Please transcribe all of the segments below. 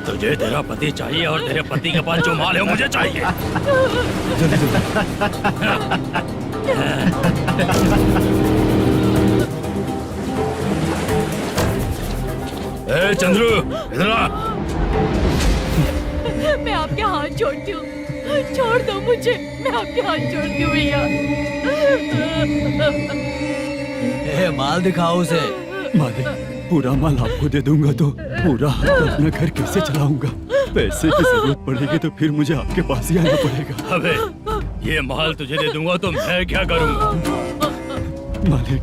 तुझे तेरा पति चाहिए और तेरे पति के पास जो माल है वो मुझे चाहिए। ए चंद्रू, इधर आ। मैं आपके हाथ जोड़ती हूँ, छोड़ दो मुझे, मैं आपके हाथ जोड़ती हूँ भैया। माल दिखाओ उसे। मालिक, पूरा माल आपको दे दूंगा तो पूरा हाथ अपना घर कैसे चलाऊंगा? पैसे की जरूरत पड़ेगी तो फिर मुझे आपके पास ही आना पड़ेगा। अबे, ये माल तुझे दे दूंगा तो मैं क्या करूंगा? मालिक,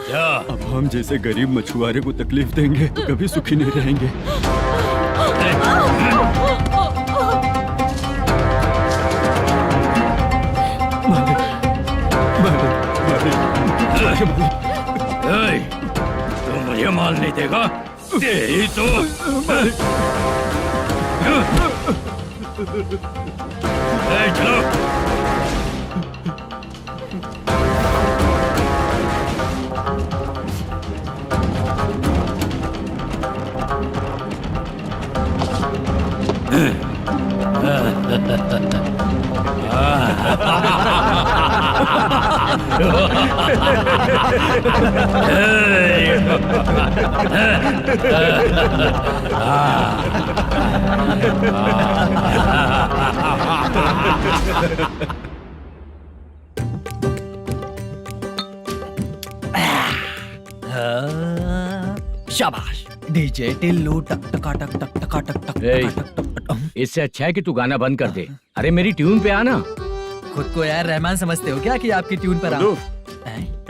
क्या? अब हम जैसे गरीब मछुआरे को तकलीफ देंगे तो कभी सुखी नहीं रहेंगे। मालिक, मालिक, मालिक, तू मुझे माल नहीं देगा? तेरी तो चलो। शाबाश डीजे टिल्लू टक टका टक टक टका टक टक टक टक। इससे अच्छा है कि तू गाना बंद कर दे। अरे मेरी ट्यून पे आना। खुद को यार रहमान समझते हो क्या कि आपकी ट्यून पर आओ?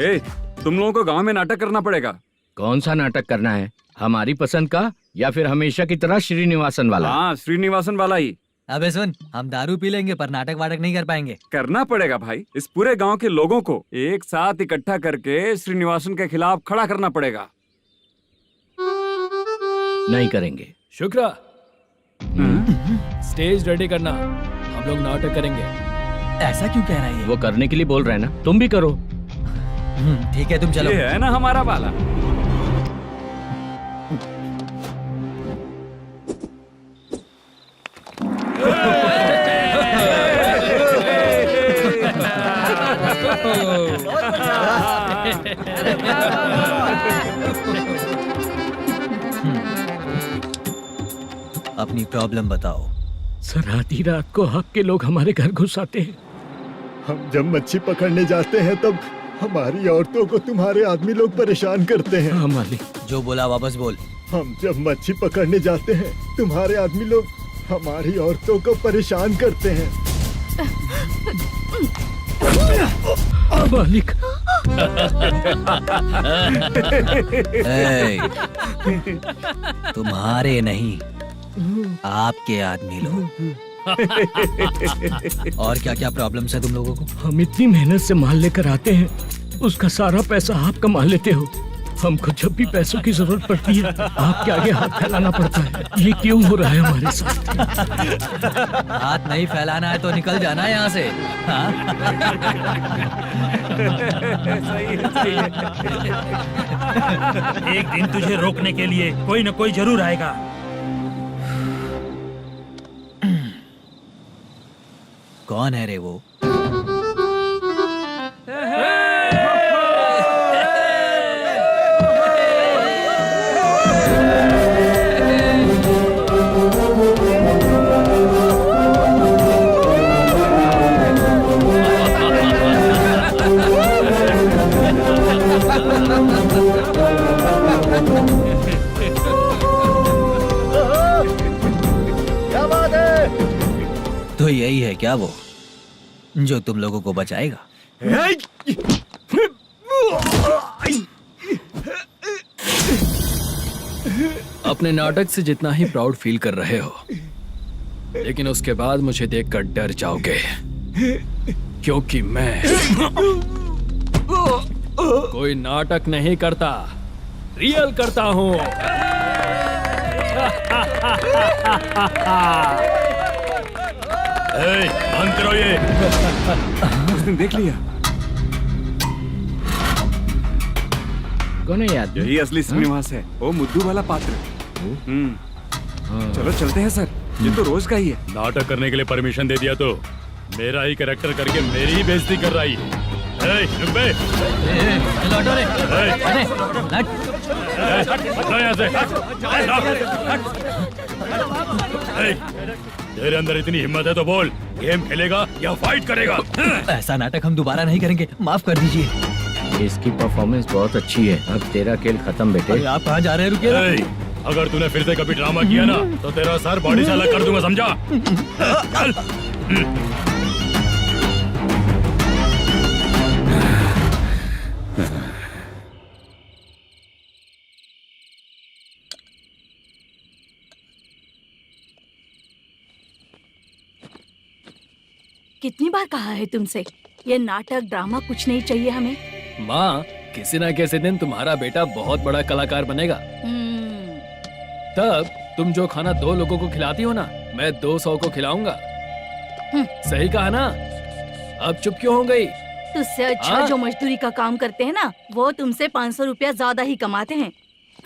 ए, तुम लोगों को गांव में नाटक करना पड़ेगा। कौन सा नाटक करना है? हमारी पसंद का या फिर हमेशा की तरह श्रीनिवासन वाला? हाँ, श्रीनिवासन वाला ही। अबे सुन, हम दारू पी लेंगे पर नाटक वाटक नहीं कर पाएंगे। करना पड़ेगा भाई। इस पूरे गांव के लोगों को एक साथ इकट्ठा करके श्रीनिवासन के खिलाफ खड़ा करना पड़ेगा। नहीं करेंगे। शुक्रा, स्टेज रेडी करना, हम लोग नाटक करेंगे। ऐसा क्यों कह रहा है ये? वो करने के लिए बोल रहे हैं ना, तुम भी करो। ठीक है, तुम चलो। ये है ना हमारा वाला। अपनी प्रॉब्लम बताओ। सर, आधी रात को आपके लोग हमारे घर घुस आते हैं। हम जब मच्छी पकड़ने जाते हैं तब हमारी औरतों को तुम्हारे आदमी लोग परेशान करते हैं। हाँ मालिक। जो बोला वापस बोल। हम जब मच्छी पकड़ने जाते हैं तुम्हारे आदमी लोग हमारी औरतों को परेशान करते हैं। मालिक। तुम्हारे नहीं, आपके आदमी लोग। और क्या क्या प्रॉब्लम्स है तुम लोगों को? हम इतनी मेहनत से माल लेकर आते हैं, उसका सारा पैसा आप कमा लेते हो। हमको जब भी पैसों की जरूरत पड़ती है आपके आगे हाथ फैलाना पड़ता है। ये क्यों हो रहा है हमारे साथ? हाथ नहीं फैलाना है तो निकल जाना है यहाँ से। हाँ? एक दिन तुझे रोकने के लिए कोई न कोई जरूर आएगा। कौन है रे वो? क्या बात है? तो यही है क्या वो जो तुम लोगों को बचाएगा? अपने नाटक से जितना ही प्राउड फील कर रहे हो, लेकिन उसके बाद मुझे देखकर डर जाओगे, क्योंकि मैं कोई नाटक नहीं करता, रियल करता हूँ। बंद करो ये। उसने देख लिया। कौन है याद? यही असली श्रीनिवास है, वो मुद्दू वाला पात्र। चलो चलते हैं सर, ये तो रोज का ही है। नाटक करने के लिए परमिशन दे दिया तो मेरा ही कैरेक्टर करके मेरी ही बेइज्जती कर रही है। रुक बे। लौटो रे। हटो यहाँ से। तेरे अंदर इतनी हिम्मत है तो बोल, गेम खेलेगा या फाइट करेगा? ऐसा नाटक हम दोबारा नहीं करेंगे, माफ कर दीजिए। इसकी परफॉर्मेंस बहुत अच्छी है। अब तेरा खेल खत्म बेटे। अरे आप कहाँ जा रहे हैं? रुकिए। अगर तूने फिर से कभी ड्रामा किया ना तो तेरा सर बॉडी से अलग कर दूंगा, समझा? चल। कितनी बार कहा है तुमसे, ये नाटक ड्रामा कुछ नहीं चाहिए हमें। माँ, किसी ना किसी दिन तुम्हारा बेटा बहुत बड़ा कलाकार बनेगा। तब तुम जो खाना 2 लोगों को खिलाती हो ना, मैं 200 को खिलाऊंगा। सही कहा ना? अब चुप क्यों हो गई? तुझसे अच्छा जो मजदूरी का काम करते हैं ना, वो तुमसे 500 रुपया ज्यादा ही कमाते हैं।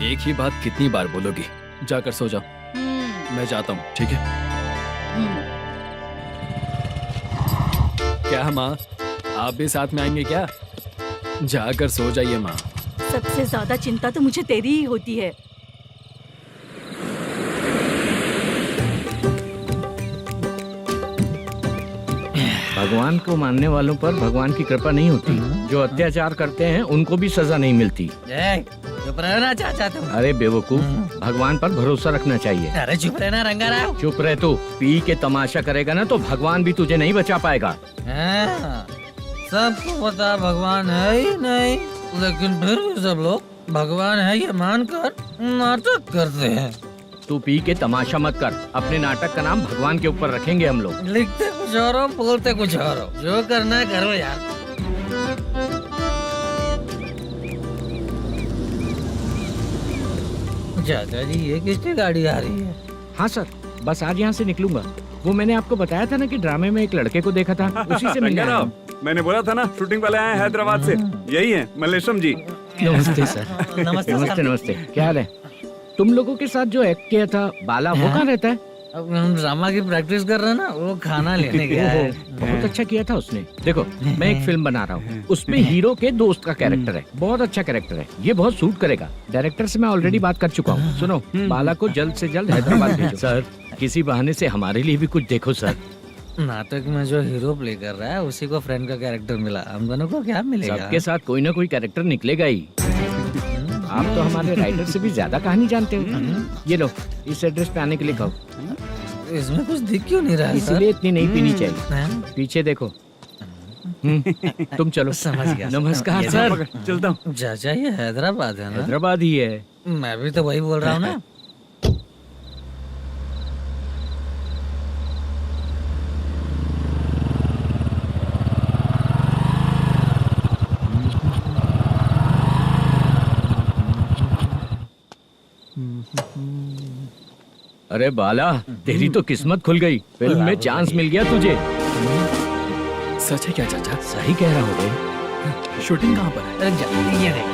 एक ही बात कितनी बार बोलोगी? जाकर सो जाओ, मैं जाता हूँ, ठीक है? क्या माँ, आप भी साथ में आएंगे क्या? जाकर सो जाइए माँ। सबसे ज्यादा चिंता तो मुझे तेरी ही होती है। भगवान को मानने वालों पर भगवान की कृपा नहीं होती। जो अत्याचार करते हैं उनको भी सजा नहीं मिलती। चुप रहना चाचा तुम। अरे बेवकूफ, भगवान पर भरोसा रखना चाहिए। अरे चुप रहना रंगा राव। चुप रह तू। पी के तमाशा करेगा ना तो भगवान भी तुझे नहीं बचा पाएगा। सबको पता भगवान है ही नहीं, लेकिन फिर भी सब लोग भगवान है ये मानकर नाटक करते हैं। तू पी के तमाशा मत कर। अपने नाटक का नाम भगवान के ऊपर रखेंगे हम लोग। लिखते कुछ और हो, बोलते कुछ और हो, जो करना है करो यार। चाचा जी, ये किसकी गाड़ी आ रही है? हाँ सर, बस आज यहाँ से निकलूंगा। वो मैंने आपको बताया था ना कि ड्रामे में एक लड़के को देखा था, उसी से मिलने आया हूँ। मैंने बोला था ना, शूटिंग वाले आए हैं हैदराबाद से। यही है मल्लेशम जी। नमस्ते सर। नमस्ते नमस्ते नमस्ते। क्या हाल है? तुम लोगों के साथ जो एक्ट किया था बाला, वो कहाँ रहता है? अब हम ड्रामा की प्रैक्टिस कर रहे हैं ना, वो खाना लेने गया है। बहुत अच्छा किया था उसने। देखो, मैं एक फिल्म बना रहा हूँ, उसमें हीरो के दोस्त का कैरेक्टर है। बहुत अच्छा कैरेक्टर है, ये बहुत सूट करेगा। डायरेक्टर से मैं ऑलरेडी बात कर चुका हूँ। सुनो, बाला को जल्द से जल्द हैदराबाद भेजो। सर, किसी बहाने से हमारे लिए भी कुछ देखो सर। नाटक में जो हीरो प्ले कर रहा है उसी को फ्रेंड का कैरेक्टर मिला, हम दोनों को क्या मिलेगा? सबके साथ कोई ना कोई कैरेक्टर निकलेगा ही। आप तो हमारे राइटर से भी ज्यादा कहानी जानते हो। ये लो, इस एड्रेस पे आने के लिए कहो। इसमें कुछ दिख क्यों नहीं रहा? इसलिए इतनी नहीं पीनी चाहिए। पीछे देखो। तुम चलो। समझ गया। नमस्कार सर। चलता हूँ। चाचा, ये हैदराबाद है ना? हैदराबाद ही है। मैं भी तो वही बोल रहा हूँ ना। अरे बाला, तेरी तो किस्मत खुल गई। फिल्म में चांस मिल गया तुझे। सच है क्या चाचा? सही कह रहा हो बे। शूटिंग कहाँ पर है? ये देख।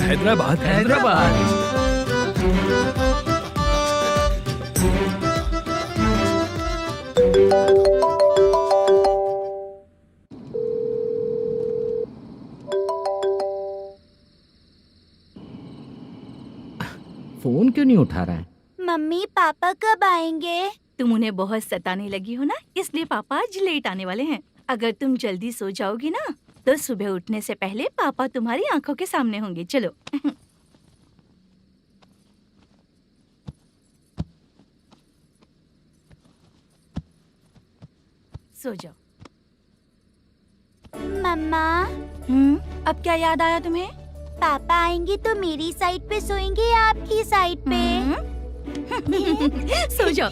हैदराबाद। हैदराबाद। फोन क्यों नहीं उठा रहा है? मम्मी पापा कब आएंगे? तुम उन्हें बहुत सताने लगी हो ना, इसलिए पापा आज लेट आने वाले हैं। अगर तुम जल्दी सो जाओगी ना तो सुबह उठने से पहले पापा तुम्हारी आंखों के सामने होंगे। चलो। सो जाओ। मम्मा, अब क्या याद आया तुम्हें? पापा आएंगे तो मेरी साइड पे सोएंगे या आपकी साइड पे? सो जाओ।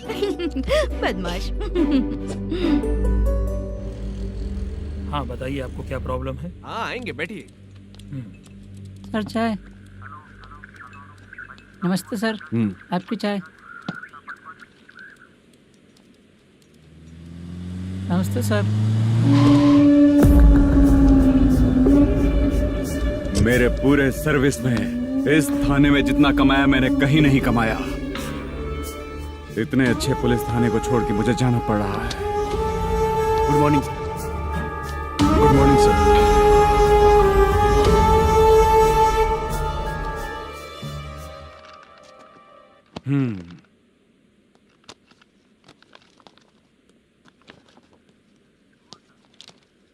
बदमाश। हाँ बताइए, आपको क्या प्रॉब्लम है? हाँ आएंगे, बैठिए। सर चाय। नमस्ते सर, आपकी चाय। नमस्ते सर। मेरे पूरे सर्विस में इस थाने में जितना कमाया मैंने कहीं नहीं कमाया। इतने अच्छे पुलिस थाने को छोड़ के मुझे जाना पड़ रहा है। Good morning sir. Good morning sir.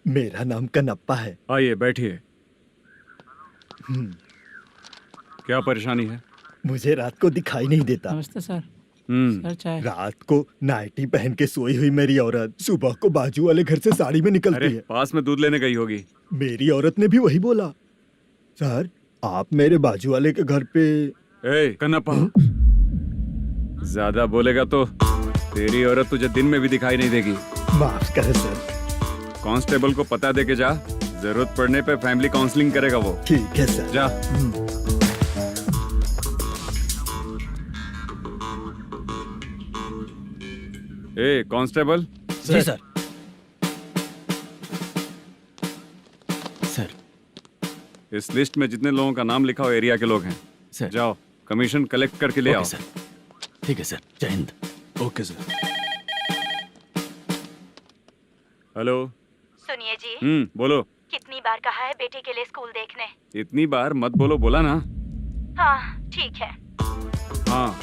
मेरा नाम कनप्पा है। आइए बैठिए। क्या परेशानी है? मुझे रात को दिखाई नहीं देता। नमस्ते सर। हम्म। सर चाय। रात को नाइटी पहन के सोई हुई मेरी औरत सुबह को बाजू वाले घर से साड़ी में निकलती अरे है। पास में दूध लेने गई होगी। मेरी औरत ने भी वही बोला। सर, आप मेरे बाजू वाले के घर पे। ए कन्नप्पा, ज्यादा बोलेगा तो तेरी औरत तुझे दिन में भी दिखाई नहीं देगी। माफ करें सर। कांस्टेबल को पता दे के जा, जरूरत पड़ने पे फैमिली काउंसलिंग करेगा वो। ठीक है सर। जा। ए कांस्टेबल। जी सर। सर, इस लिस्ट में जितने लोगों का नाम लिखा हो एरिया के लोग हैं। सर। जाओ कमीशन कलेक्ट करके ले आओ। सर। ठीक है सर। जय हिंद। Okay sir. हेलो। सुनिए जी, बोलो। कितनी बार कहा है बेटे के लिए स्कूल देखने? इतनी बार मत बोलो, बोला ना। हाँ ठीक है। हाँ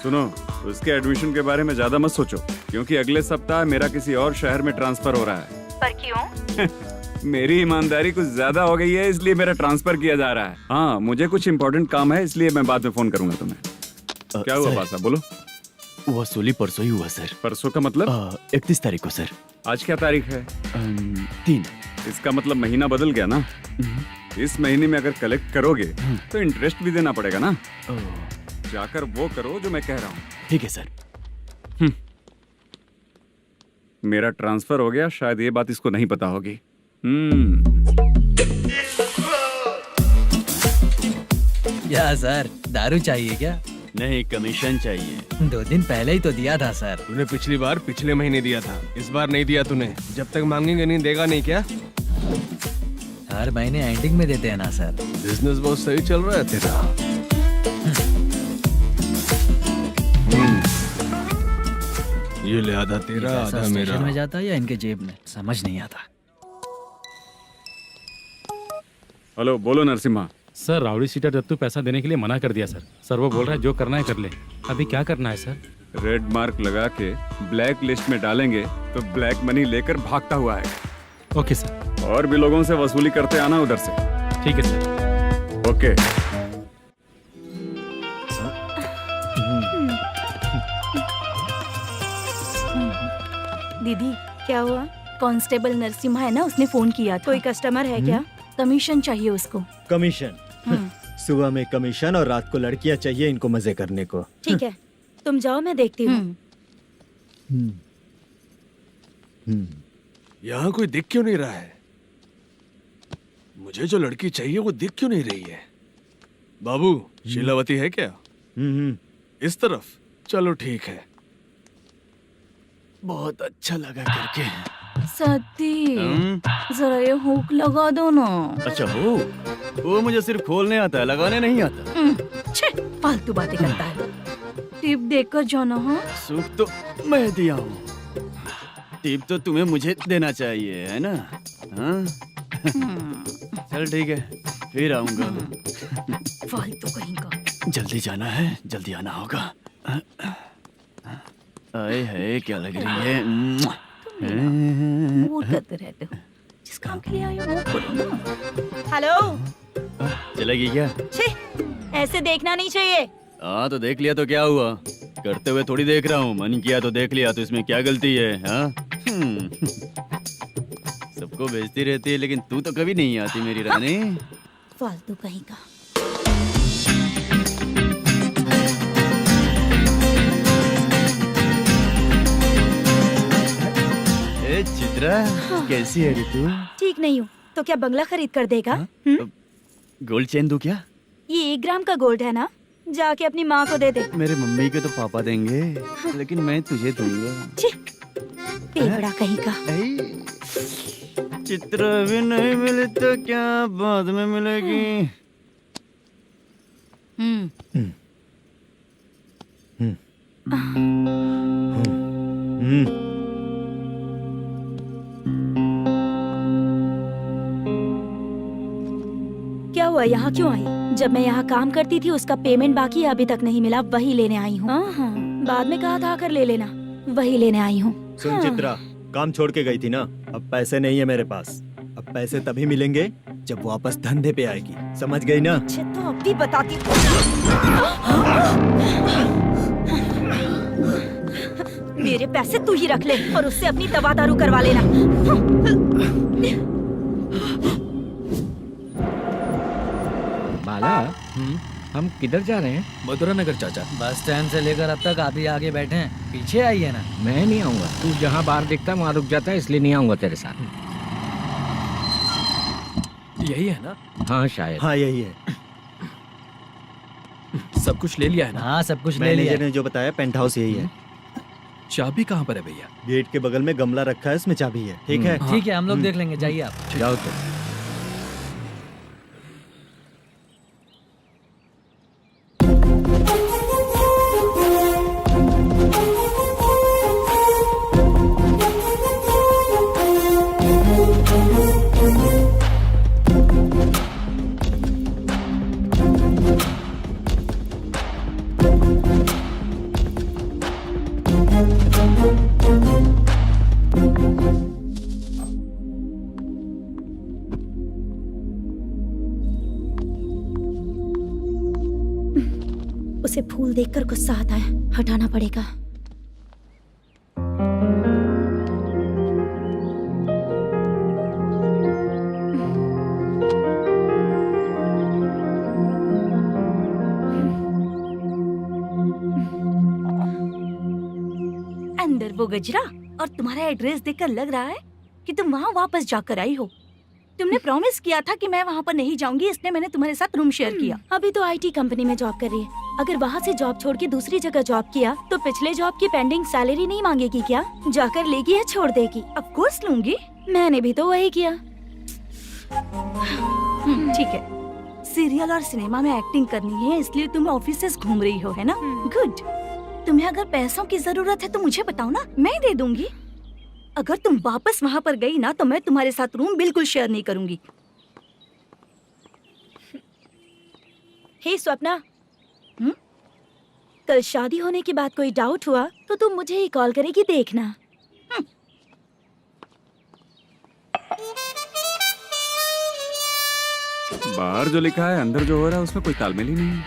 सुनो, उसके एडमिशन के बारे में ज्यादा मत सोचो, क्योंकि अगले सप्ताह मेरा किसी और शहर में ट्रांसफर हो रहा है। पर क्यों? मेरी ईमानदारी कुछ ज्यादा हो गई है, इसलिए मेरा ट्रांसफर किया जा रहा है। हाँ मुझे कुछ इम्पोर्टेंट काम है, इसलिए मैं बाद में फोन करूंगा तुम्हें। क्या हुआ पासा, बोलो। वसूली परसों ही हुआ सर। परसों का मतलब? 31 तारीख को सर। आज क्या तारीख है? 3। इसका मतलब महीना बदल गया ना। इस महीने में अगर कलेक्ट करोगे तो इंटरेस्ट भी देना पड़ेगा ना। जाकर वो करो जो मैं कह रहा हूँ। ठीक है सर। मेरा ट्रांसफर हो गया, शायद ये बात इसको नहीं पता होगी। क्या सर, दारू चाहिए क्या? नहीं, कमीशन चाहिए। 2 दिन पहले ही तो दिया था सर। तूने पिछली बार पिछले महीने दिया था, इस बार नहीं दिया तूने। जब तक मांगेंगे नहीं देगा नहीं क्या? हर महीने एंडिंग में देते हैं ना सर। बिजनेस बहुत सही चल रहा है तेरा। ये ले आधा तेरा, आधा मेरा। में जाता है या इनके जेब में, समझ नहीं आता। हेलो, बोलो Narasimha. Sir rowdy seater Dattu पैसा देने के लिए मना कर दिया सर। सर वो बोल रहा है जो करना है कर ले। अभी क्या करना है सर? रेड मार्क लगा के ब्लैक लिस्ट में डालेंगे तो ब्लैक मनी लेकर भागता हुआ आएगा। Okay sir. और भी लोगों से वसूली करते आना उधर से। ठीक है सर। ओके। दीदी क्या हुआ? कांस्टेबल नरसिम्हा है ना, उसने फोन किया। कोई कस्टमर है क्या? कमीशन चाहिए उसको। कमीशन? सुबह में कमीशन और रात को लड़कियां चाहिए इनको मजे करने को। ठीक है, तुम जाओ, मैं देखती हूँ। यहाँ कोई दिख क्यों नहीं रहा है? मुझे जो लड़की चाहिए वो दिख क्यों नहीं रही है? बाबू, शीलावती है क्या? इस तरफ? चलो ठीक है। बहुत अच्छा लगा करके। सती, जरा ये हुक लगा दो ना। अच्छा वो मुझे सिर्फ खोलने आता है, लगाने नहीं आता। छे, फालतू बातें करता है। टिप देकर जाना। हाँ सुख तो मैं दिया हूँ, टिप तो तुम्हें मुझे देना चाहिए, है ना? हाँ? चल ठीक है, फिर आऊंगा। फालतू कहीं का। जल्दी जाना है, जल्दी आना होगा। आए है, क्या लग रही है? वो करते रहते हो। जिस काम के लिए आए हो वो करो ना। हेलो, चलेगी क्या? छी, ऐसे देखना नहीं चाहिए। हाँ तो देख लिया तो क्या हुआ? करते हुए थोड़ी देख रहा हूँ, मन किया तो देख लिया, तो इसमें क्या गलती है? हाँ? सबको भेजती रहती है, लेकिन तू तो कभी नहीं आती मेरी रानी। फालतू कहीं का। ए चित्रा, कैसी है रे तू? ठीक नहीं हूँ तो क्या बंगला खरीद कर देगा? गोल्ड चेन दूं क्या? ये 1 ग्राम का गोल्ड है ना, जाके अपनी माँ को दे दे। मेरे मम्मी के तो पापा देंगे, लेकिन मैं तुझे दूंगा। तेवड़ा कहीं का। चित्र भी नहीं मिली तो क्या बाद में मिलेगी। क्या हुआ, यहाँ क्यों आई? जब मैं यहाँ काम करती थी उसका पेमेंट बाकी है, अभी तक नहीं मिला, वही लेने आई हूँ। बाद में कहा था आकर ले लेना, वही लेने आई हूँ। सुन चित्रा, काम छोड़ के गई थी ना, अब पैसे नहीं है मेरे पास। अब पैसे तभी मिलेंगे जब वापस धंधे पे आएगी, समझ गई ना? अच्छा तो अब भी बताती। मेरे पैसे तू ही रख ले और उससे अपनी दवा दारू करवा लेना। बाला, हम किधर जा रहे हैं? मथुरा नगर चाचा। बस स्टैंड से लेकर अब तक आप ही आगे बैठे हैं, पीछे आइए ना। मैं नहीं आऊंगा, तू जहाँ बाहर दिखता वहाँ रुक जाता है, इसलिए नहीं आऊंगा तेरे साथ। यही है ना? हाँ शायद। हाँ यही है। सब कुछ ले लिया है ना? हाँ सब कुछ ले लिया। मैनेजर ने जो बताया पेंट हाउस यही है। चाबी कहाँ पर है भैया? गेट के बगल में गमला रखा है, उसमें चाबी है। ठीक है? ठीक है, हम लोग देख लेंगे, जाइए आप। जाओ तो। उसे फूल देखकर गुस्सा आता है, हटाना पड़ेगा। अंदर वो गजरा और तुम्हारा एड्रेस देखकर लग रहा है कि तुम वहाँ वापस जाकर आई हो। तुमने प्रॉमिस किया था कि मैं वहाँ पर नहीं जाऊंगी, इसलिए मैंने तुम्हारे साथ रूम शेयर किया। अभी तो आईटी कंपनी में जॉब कर रही है। अगर वहाँ से जॉब छोड़ के दूसरी जगह जॉब किया तो पिछले जॉब की पेंडिंग सैलरी नहीं मांगेगी क्या? जाकर लेगी या छोड़ देगी? ऑफ कोर्स लूंगी। मैंने भी तो वही किया। ठीक है, सीरियल और सिनेमा में एक्टिंग करनी है, इसलिए तुम ऑफिसेस घूम रही हो, है ना? गुड। तुम्हें अगर पैसों की जरूरत है तो मुझे बताओ ना, मैं दे दूंगी। अगर तुम वापस वहाँ पर गई ना तो मैं तुम्हारे साथ रूम बिल्कुल शेयर नहीं करूंगी। हे स्वप्ना, कल शादी होने की बात कोई डाउट हुआ तो तुम मुझे ही कॉल करेगी, देखना। बाहर जो लिखा है अंदर जो हो रहा है उसमें कोई तालमेल ही नहीं है।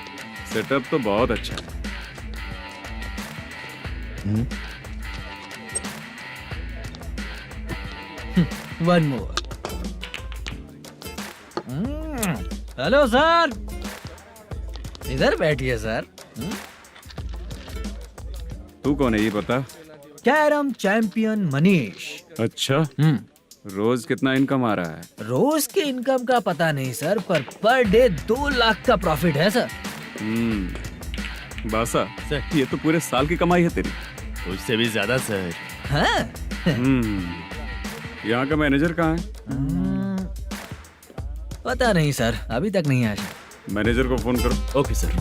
सेटअप तो बहुत अच्छा है। One more. हेलो सर, इधर बैठिए सर। तू कौन है ये बता? Carrom champion Manish. अच्छा, रोज कितना इनकम आ रहा है? रोज के इनकम का पता नहीं सर, पर डे 2 लाख का प्रॉफिट है सर। बासा, ये तो पूरे साल की कमाई है तेरी। उससे भी ज्यादा सर। हाँ? यहाँ का मैनेजर कहाँ है? पता नहीं सर, अभी तक नहीं आया। मैनेजर को फोन करो। Okay sir.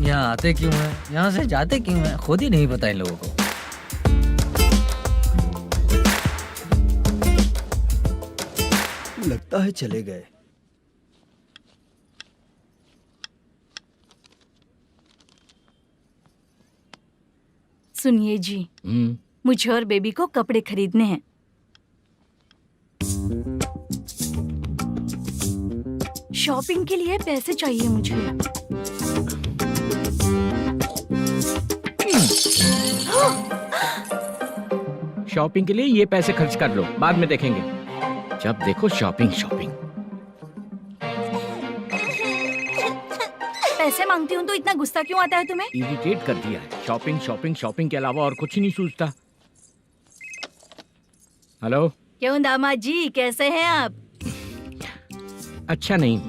यहाँ आते क्यों हैं, यहाँ से जाते क्यों हैं, खुद ही नहीं पता इन लोगों को। लगता है चले गए। सुनिए जी, मुझे और बेबी को कपड़े खरीदने हैं। शॉपिंग के लिए पैसे चाहिए मुझे। शॉपिंग के लिए ये पैसे खर्च कर लो, बाद में देखेंगे। जब देखो शॉपिंग शॉपिंग। पैसे मांगती हूँ तो इतना गुस्सा क्यों आता है तुम्हें? इरिटेट कर दिया है। शॉपिंग शॉपिंग शॉपिंग के अलावा और कुछ नहीं सूझता। हेलो। क्यों दामाद जी, कैसे हैं आप? अच्छा नहीं।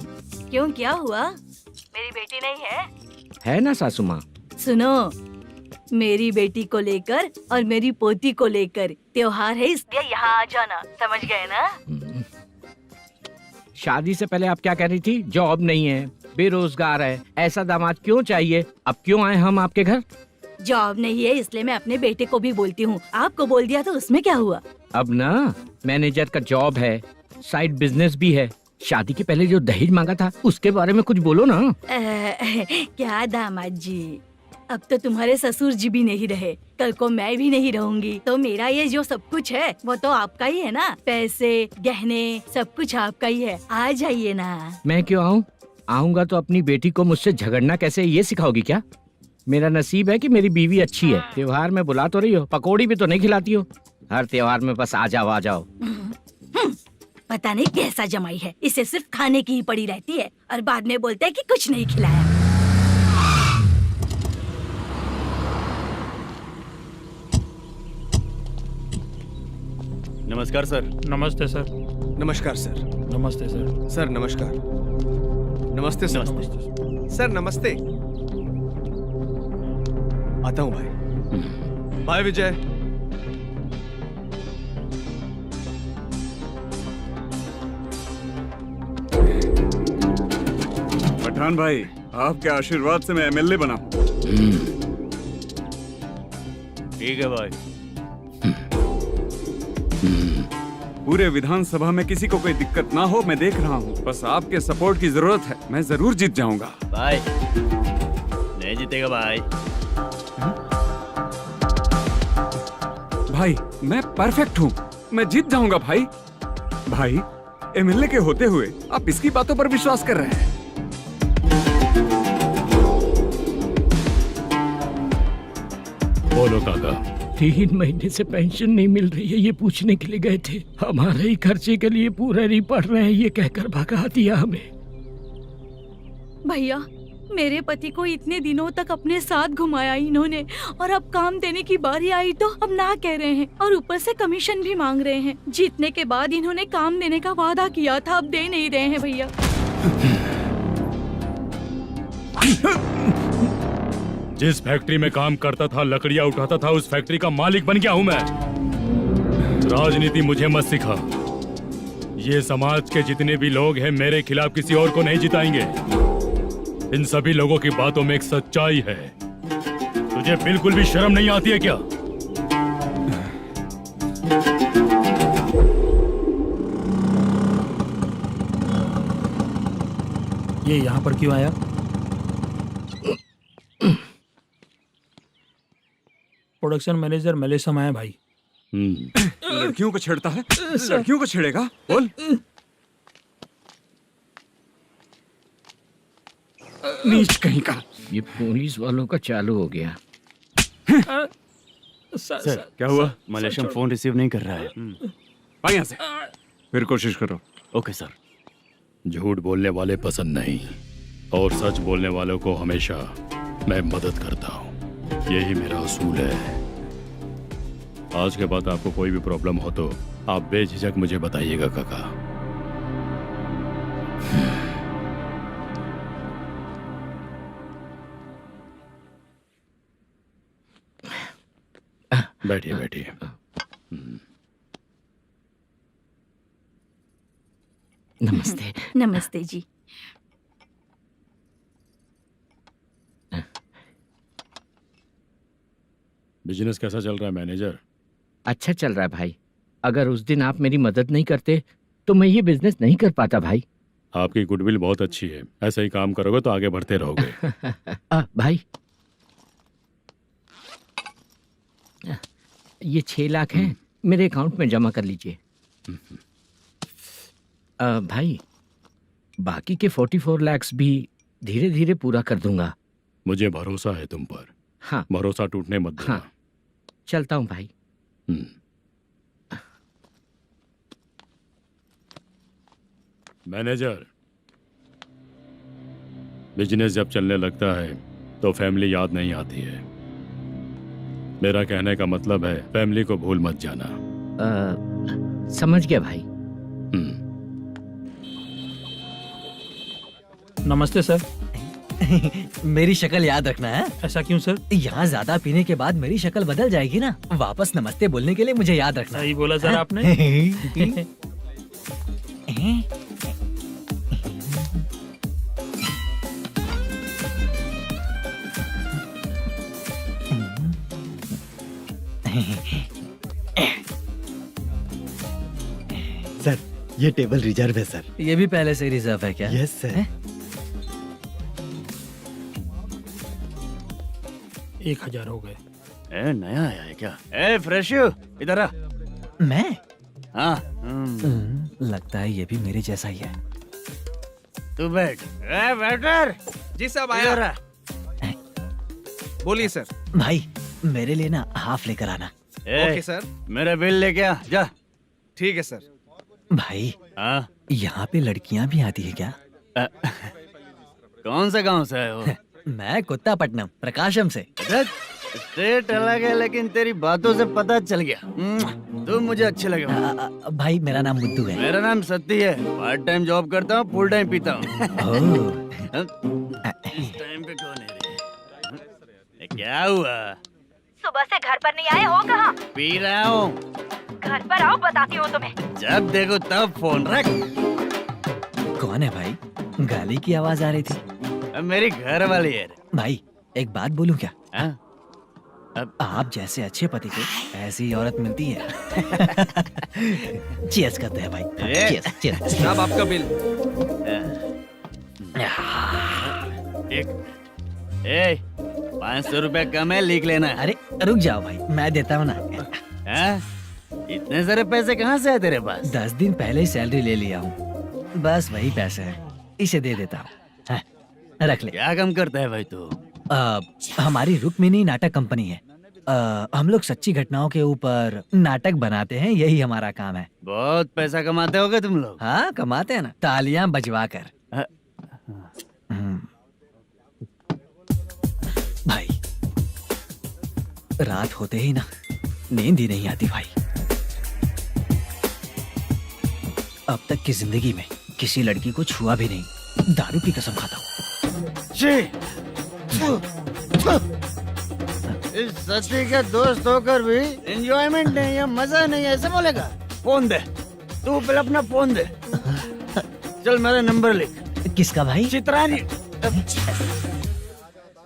क्यों, क्या हुआ? मेरी बेटी नहीं है? है ना सासू माँ। सुनो, मेरी बेटी को लेकर और मेरी पोती को लेकर त्योहार है, इसलिए यहाँ आ जाना, समझ गए ना? शादी से पहले आप क्या कह रही थी? जॉब नहीं है, बेरोजगार है, ऐसा दामाद क्यों चाहिए? अब क्यों आए हम आपके घर? जॉब नहीं है इसलिए मैं अपने बेटे को भी बोलती हूँ, आपको बोल दिया तो उसमें क्या हुआ? अब ना मैनेजर का जॉब है, साइड बिजनेस भी है। शादी के पहले जो दहेज मांगा था उसके बारे में कुछ बोलो ना। क्या दामाद जी, अब तो तुम्हारे ससुर जी भी नहीं रहे, कल को मैं भी नहीं रहूंगी, तो मेरा ये जो सब कुछ है वो तो आपका ही है ना, पैसे गहने सब कुछ आपका ही है, आ जाइए ना। मैं क्यों आऊँ? आऊंगा तो अपनी बेटी को मुझसे झगड़ना कैसे ये सिखाओगी क्या? मेरा नसीब है कि मेरी बीवी अच्छी है। त्योहार में बुला तो रही हो, पकौड़ी भी तो नहीं खिलाती हो। हर त्योहार में बस आ जाओ आ जाओ। पता नहीं कैसा जमाई है, इसे सिर्फ खाने की ही पड़ी रहती है और बाद में बोलते हैं कि कुछ नहीं खिलाया। नमस्कार सर। नमस्ते सर। नमस्कार सर। नमस्ते सर। सर नमस्कार। नमस्ते सर। सर नमस्ते। आता हूँ भाई। बाय विजय। पठान भाई, आपके आशीर्वाद से मैं एमएलए बना हूँ। ठीक है भाई। पूरे विधानसभा में किसी को कोई दिक्कत ना हो, मैं देख रहा हूँ। बस आपके सपोर्ट की जरूरत है, मैं जरूर जीत जाऊंगा। भाई नहीं जीतेगा भाई। भाई मैं परफेक्ट हूँ, मैं जीत जाऊंगा भाई। भाई एमएलए के होते हुए आप इसकी बातों पर विश्वास कर रहे हैं। बोलो काका। 3 महीने से पेंशन नहीं मिल रही है, ये पूछने के लिए गए थे। हमारे ही खर्चे के लिए पूरा नहीं पड़ रहे हैं, ये कहकर भगा दिया हमें। भैया, मेरे पति को इतने दिनों तक अपने साथ घुमाया इन्होंने, और अब काम देने की बारी आई तो अब ना कह रहे हैं, और ऊपर से कमीशन भी मांग रहे हैं। जीतने के बाद इन्होंने काम देने का वादा किया था, अब दे नहीं रहे हैं भैया। जिस फैक्ट्री में काम करता था, लकड़ियां उठाता था, उस फैक्ट्री का मालिक बन गया हूं मैं। राजनीति मुझे मत सिखा। ये समाज के जितने भी लोग हैं मेरे खिलाफ किसी और को नहीं जिताएंगे। इन सभी लोगों की बातों में एक सच्चाई है। तुझे बिल्कुल भी शर्म नहीं आती है क्या? ये यहाँ पर क्यों आया? प्रोडक्शन मैनेजर मलेशम आया भाई। लड़कियों को छेड़ता है, लड़कियों को छेड़ेगा? बोल। नीच कहीं का। ये पुलिस वालों का चालू हो गया। सर क्या हुआ? मलेशियन फोन रिसीव नहीं कर रहा है। भाई यहाँ से फिर कोशिश करो। Okay sir. झूठ बोलने वाले पसंद नहीं, और सच बोलने वालों को हमेशा मैं मदद करता हूँ। यही मेरा असूल है। आज के बाद आपको कोई भी प्रॉब्लम हो तो आप बेझिझक मुझे बताइएगा काका। बैठिए बैठिए। नमस्ते। नमस्ते जी। बिजनेस कैसा चल रहा है मैनेजर? अच्छा चल रहा है भाई। अगर उस दिन आप मेरी मदद नहीं करते तो मैं ये बिजनेस नहीं कर पाता भाई। आपकी गुडविल बहुत अच्छी है, ऐसा ही काम करोगे तो आगे बढ़ते रहोगे। भाई ये 6 लाख हैं, मेरे अकाउंट में जमा कर लीजिए। भाई बाकी के 44 लाख भी धीरे धीरे पूरा कर दूंगा। मुझे भरोसा है तुम पर। हाँ। भरोसा टूटने मत देना। हाँ। चलता हूँ भाई। मैनेजर, बिजनेस जब चलने लगता है तो फैमिली याद नहीं आती है। मेरा कहने का मतलब है फैमिली को भूल मत जाना। समझ गया भाई। नमस्ते सर। मेरी शक्ल याद रखना है। ऐसा क्यों सर? यहाँ ज्यादा पीने के बाद मेरी शक्ल बदल जाएगी ना। वापस नमस्ते बोलने के लिए मुझे याद रखना। सही बोला सर आपने। सर ये टेबल रिजर्व है सर। ये भी पहले से रिजर्व है क्या? Yes sir. 1000 हो गए। ए नया आया है क्या? ए फ्रेश इधर आ। मैं? हाँ लगता है ये भी मेरे जैसा ही है। तू बैठ। ए वेटर। जी साहब इधर आ। बोलिए सर। भाई मेरे लिए ना हाफ लेकर आना। Okay sir. मेरा बिल लेके आ जा। ठीक है सर। भाई हाँ यहाँ पे लड़कियाँ भी आती है क्या? कौन सा गांव से है वो? मैं कुत्तापट्टनम प्रकाशम से। स्टेट अलग है लेकिन तेरी बातों से पता चल गया। तू मुझे अच्छे लगे। भाई मेरा नाम मुद्दू है। मेरा नाम सत्ती है। पार्ट टाइम जॉब करता हूँ, फुल टाइम पीता हूँ। इस टाइम पे कौन है रे? क्या हुआ? सुबह से घर पर नहीं आए हो? कहाँ? पी रहा हूँ। घर पर आओ, बताती हूँ तुम्हें। जब देखो तब फोन रख। कौन है भाई? गाली की आवाज आ रही थी। मेरी घर वाली है। भाई एक बात बोलूं क्या? अब आप जैसे अच्छे पति को ऐसी औरत मिलती है। चीयर्स करते हैं भाई। Cheers cheers. साहब आपका बिल। एक 500 रुपया कम है, लिख लेना। अरे रुक जाओ भाई, मैं देता हूँ ना। इतने सारे पैसे कहाँ से है तेरे पास? 10 दिन पहले ही सैलरी ले लिया हूँ, बस वही पैसे हैं, इसे दे देता हूँ। रख ले। क्या काम करता है भाई तू? हमारी रुक्मिनी नाटक कंपनी है। हम लोग सच्ची घटनाओं के ऊपर नाटक बनाते हैं, यही हमारा काम है। बहुत पैसा कमाते होगे तुम लोग। हाँ कमाते हैं ना, तालियां बजवा कर। भाई रात होते ही ना नींद ही नहीं आती भाई। अब तक की जिंदगी में किसी लड़की को छुआ भी नहीं, दारू की कसम खाता हूँ। इस सच्ची के दोस्त होकर भी एंजॉयमेंट नहीं है, मजा नहीं है, ऐसे बोलेगा? फोन दे, तू पहले अपना फोन दे। चल मेरा नंबर लिख। किसका भाई? चित्रानी।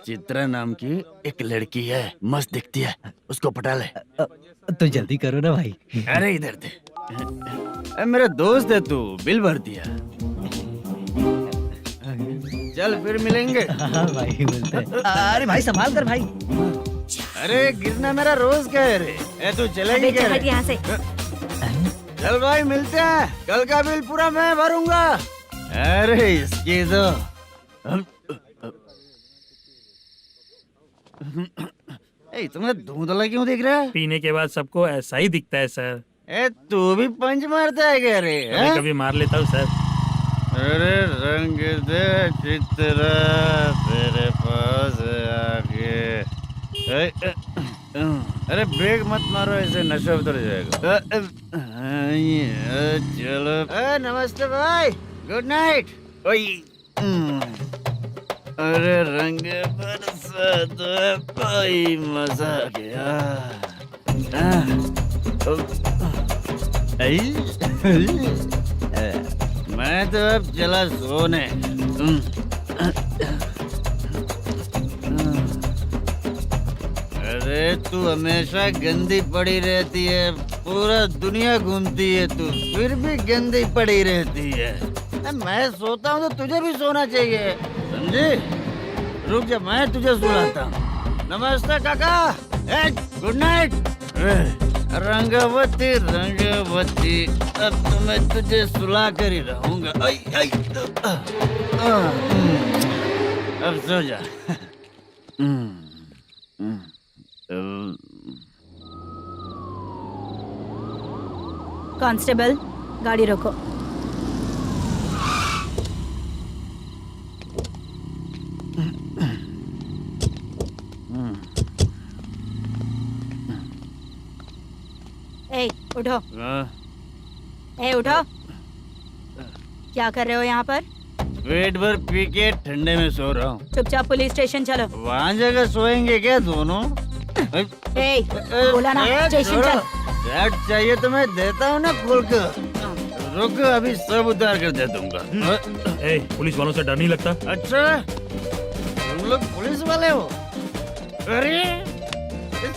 चित्रा नाम की एक लड़की है, मस्त दिखती है, उसको पटा ले। तो जल्दी करो ना भाई। अरे इधर दे। मेरा दोस्त है तू, बिल भर दिया। चल फिर मिलेंगे। हाँ भाई मिलते हैं। अरे भाई संभाल कर भाई। अरे गिरना मेरा रोज का है रे। तू चलेगी क्या रे? यहाँ से। चल भाई मिलते हैं, कल का बिल पूरा मैं भरूंगा। अरे इसकी तो तुम्हें धुंधला क्यों दिख रहा है? पीने के बाद सबको ऐसा ही दिखता है सर। तू भी पंच मारता है क्या रे? कभी कभी मार लेता हूँ सर। अरे रंग दे चित्रा तेरे पास आके। अरे ब्रेक मत मारो, ऐसे नशा उतर जाएगा। चलो। नमस्ते भाई, गुड नाइट। अरे रंग बरसात भाई, मजा आ गया। मैं तो अब चला सोने। अरे तू हमेशा गंदी पड़ी रहती है, पूरा दुनिया घूमती है तू, फिर भी गंदी पड़ी रहती है। मैं सोता हूँ तो तुझे भी सोना चाहिए, समझे? रुक जा, मैं तुझे सुलाता हूँ। नमस्ते काका, गुड नाइट। रंगवती रंगवती, अब तो मैं तुझे सुला कर ही रहूंगा। अब सो जा। कांस्टेबल, गाड़ी रोको। ए, उठो। ए, उठो। क्या कर रहे हो यहाँ पर? पेट भर पी के ठंडे में सो रहा हूँ। चुपचाप पुलिस स्टेशन चलो। वहाँ जगह सोएंगे क्या दोनों? ए, बोला ना स्टेशन चल। शर्ट चाहिए तो मैं देता हूँ ना खोल कर। रुक अभी सब उतार कर दे दूंगा। ए, पुलिस वालों से डर नहीं लगता? अच्छा तुम लोग पुलिस वाले हो? अरे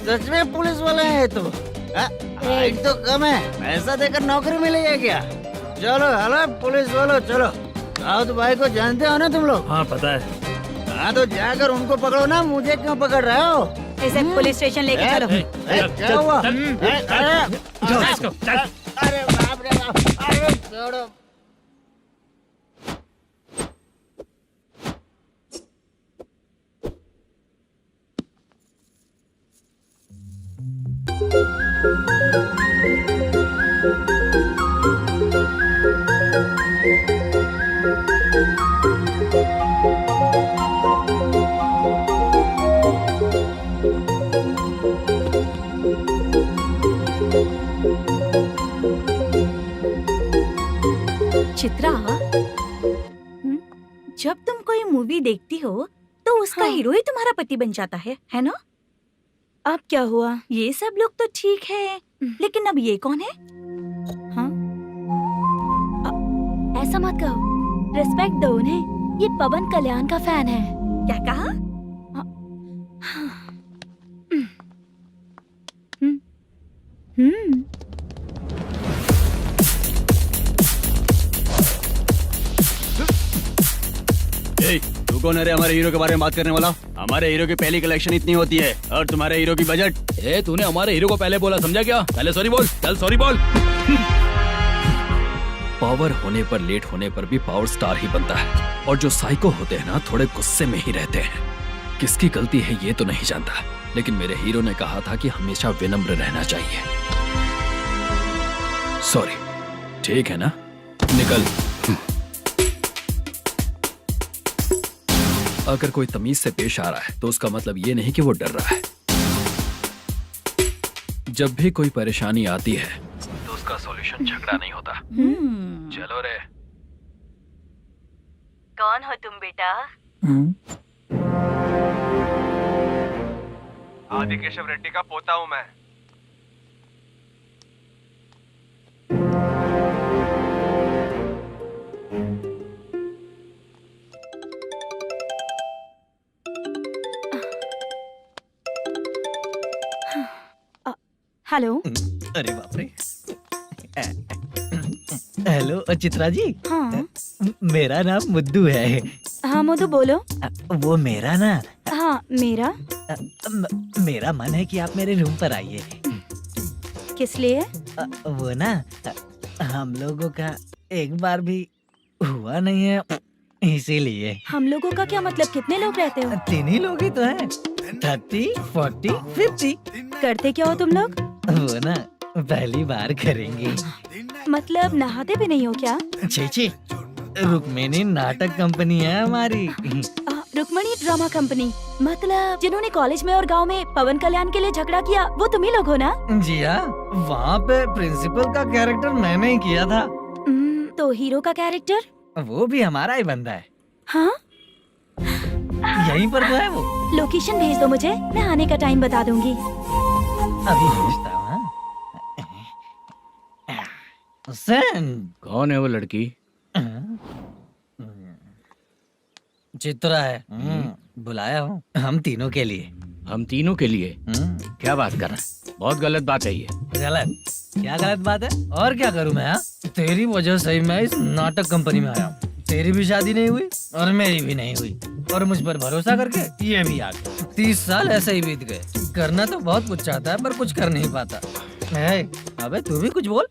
सच में पुलिस वाले हैं तो? हाइट तो कम है, पैसा देकर नौकरी मिलेगी क्या? चलो हेलो पुलिस वालों चलो। राउत भाई को जानते हो ना तुम लोग? हाँ पता है। हाँ तो जाकर उनको पकड़ो ना, मुझे क्यों पकड़ रहे हो? इसे पुलिस स्टेशन लेके चलो। क्या हुआ? चल। अरे बाप रे बाप, अरे छोड़ो। चित्रा, जब तुम कोई मूवी देखती हो तो उसका हीरो ही तुम्हारा पति बन जाता है ना? अब क्या हुआ? ये सब लोग तो ठीक है, लेकिन अब ये कौन है? हाँ? ऐसा मत कहो, रिस्पेक्ट दो उन्हें। ये पवन कल्याण का फैन है। क्या कहा? तू कौन है रे हमारे हीरो के बारे में बात करने वाला? हमारे हीरो की पहली कलेक्शन इतनी होती है और तुम्हारे हीरो की बजट। तूने हमारे हीरो को पहले बोला, समझा क्या? पहले सॉरी बोल, चल सॉरी बोल। पावर होने पर लेट होने पर भी पावर स्टार ही बनता है, और जो साइको होते हैं ना थोड़े गुस्से में ही रहते हैं। किसकी गलती है ये तो नहीं जानता, लेकिन मेरे हीरो ने कहा था कि हमेशा विनम्र रहना चाहिए। सॉरी, ठीक है ना? निकल। अगर कोई तमीज से पेश आ रहा है तो उसका मतलब ये नहीं कि वो डर रहा है। जब भी कोई परेशानी आती है तो उसका सॉल्यूशन झगड़ा नहीं होता। चलो रे। कौन हो तुम बेटा? आदि केशव रेड्डी का पोता हूँ मैं। हेलो। अरे बाप रे। हेलो चित्रा जी। हाँ मेरा नाम मुद्दू है। हाँ मधु बोलो। वो मेरा ना। हाँ मेरा। मेरा मन है कि आप मेरे रूम पर आइए। किस लिए? वो ना हम लोगों का एक बार भी हुआ नहीं है, इसीलिए। हम लोगों का क्या मतलब? कितने लोग रहते हो? 3 ही लोग ही तो हैं। 30, 40, 50। करते क्या हो तुम लोग? वो ना पहली बार करेंगे। मतलब नहाते भी नहीं हो क्या? छी, रुक्मिणी नाटक कंपनी है हमारी। Rukmini drama company? मतलब जिन्होंने कॉलेज में और गांव में पवन कल्याण के लिए झगड़ा किया वो तुम ही लोग हो ना? जी हाँ, वहाँ पे प्रिंसिपल का कैरेक्टर मैंने ही किया था। तो हीरो का कैरेक्टर? वो भी हमारा ही बंदा है। हाँ? यहीं पर तो है वो। लोकेशन भेज दो मुझे, मैं आने का टाइम बता दूंगी। अभी भेजता हूँ। कौन है वो लड़की? चित्रा है। बुलाया हूँ हम तीनों के लिए। हम तीनों के लिए? क्या बात कर रहा है? बहुत गलत बात है ये। गलत? क्या गलत बात है? और क्या करूँ मैं? तेरी वजह से ही मैं इस नाटक कंपनी में आया हूँ। तेरी भी शादी नहीं हुई और मेरी भी नहीं हुई, और मुझ पर भरोसा करके ये भी आ गया। 30 साल ऐसे ही बीत गए। करना तो बहुत कुछ चाहता है पर कुछ कर नहीं पाता। अबे तू भी कुछ बोल।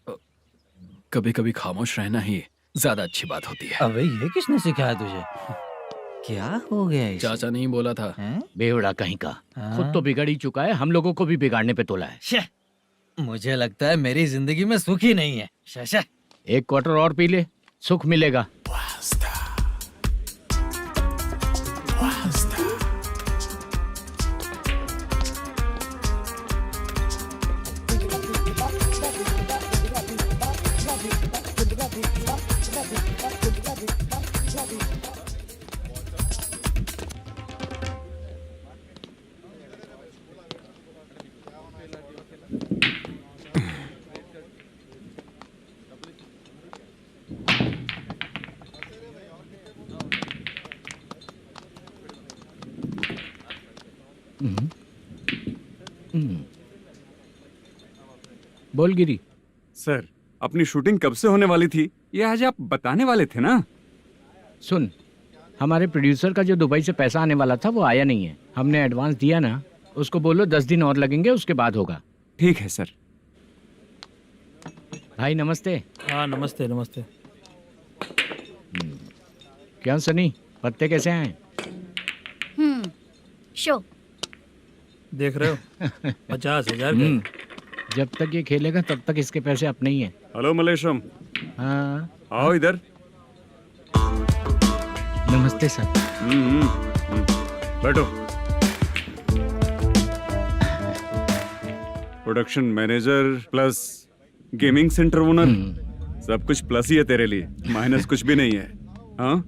कभी कभी खामोश रहना ही ज्यादा अच्छी बात होती है। अबे ये किसने सिखाया तुझे? क्या हो गया इसे? चाचा नहीं बोला था? बेवड़ा कहीं का। खुद तो बिगड़ ही चुका है, हम लोगों को भी बिगाड़ने पे तोला है। मुझे लगता है मेरी जिंदगी में सुख ही नहीं है। शशा, 1 क्वार्टर और पी ले, सुख मिलेगा। बोल गिरी। सर, अपनी शूटिंग कब से होने वाली थी ये आज आप बताने वाले थे ना? सुन, हमारे प्रोड्यूसर का जो दुबई से पैसा आने वाला था वो आया नहीं है। हमने एडवांस दिया ना, उसको बोलो 10 दिन और लगेंगे, उसके बाद होगा। ठीक है सर। भाई नमस्ते। हाँ नमस्ते नमस्ते। क्या सनी, पत्ते कैसे आए? शो देख रहे हो 50,000 का। जब तक ये खेलेगा तब तक इसके पैसे अपने ही हैं। हेलो मलेशम। हाँ आओ इधर। नमस्ते सर। बैठो। Production manager plus gaming centre owner, सब कुछ प्लस ही है तेरे लिए, माइनस कुछ भी नहीं है। हाँ,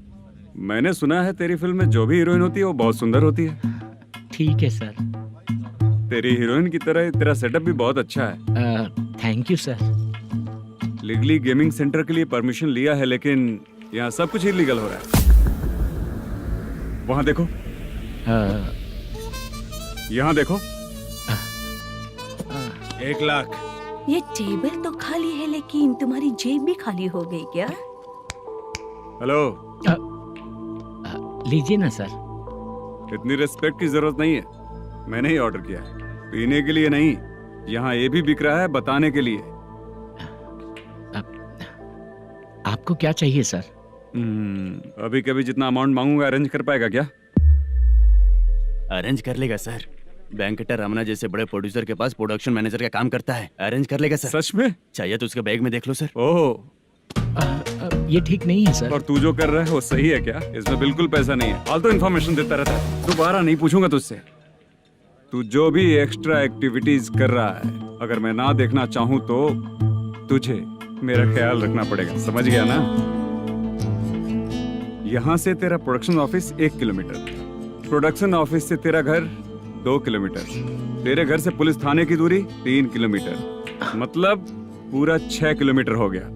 मैंने सुना है तेरी फिल्म में जो भी हीरोइन होती है वो बहुत सुंदर होती है। ठीक है सर। तेरी हीरोइन की तरह तेरा सेटअप भी बहुत अच्छा है। Thank you sir. Legally gaming centre के लिए परमिशन लिया है, लेकिन यहाँ सब कुछ इलीगल हो रहा है। वहाँ देखो, यहाँ देखो। 1 लाख। ये टेबल तो खाली है लेकिन तुम्हारी जेब भी खाली हो गई क्या? हेलो। लीजिए ना सर। इतनी रिस्पेक्ट की जरूरत नहीं है, मैंने ही ऑर्डर किया है, पीने के लिए नहीं। यहाँ ये भी बिक रहा है बताने के लिए। आपको क्या चाहिए सर? अभी कभी जितना अमाउंट मांगूंगा अरेंज कर पाएगा क्या? अरेंज कर लेगा सर। वेंकटर रमना जैसे बड़े प्रोड्यूसर के पास प्रोडक्शन मैनेजर का काम करता है, अरेंज कर लेगा सर। सच में? चाहिए तो उसके बैग में देख लो सर। ओह, ये ठीक नहीं है सर। और तू जो कर रहा है वो सही है क्या? इसमें बिल्कुल पैसा नहीं है, फालतू इन्फॉर्मेशन देता रहता है। दोबारा नहीं पूछूंगा तुझसे। तू जो भी एक्स्ट्रा एक्टिविटीज कर रहा है, अगर मैं ना देखना चाहूँ तो तुझे मेरा ख्याल रखना पड़ेगा, समझ गया ना? यहाँ से तेरा production office 1 kilometre, production office से तेरा घर 2 किलोमीटर, तेरे घर से पुलिस थाने की दूरी 3 किलोमीटर, मतलब पूरा 6 किलोमीटर हो गया।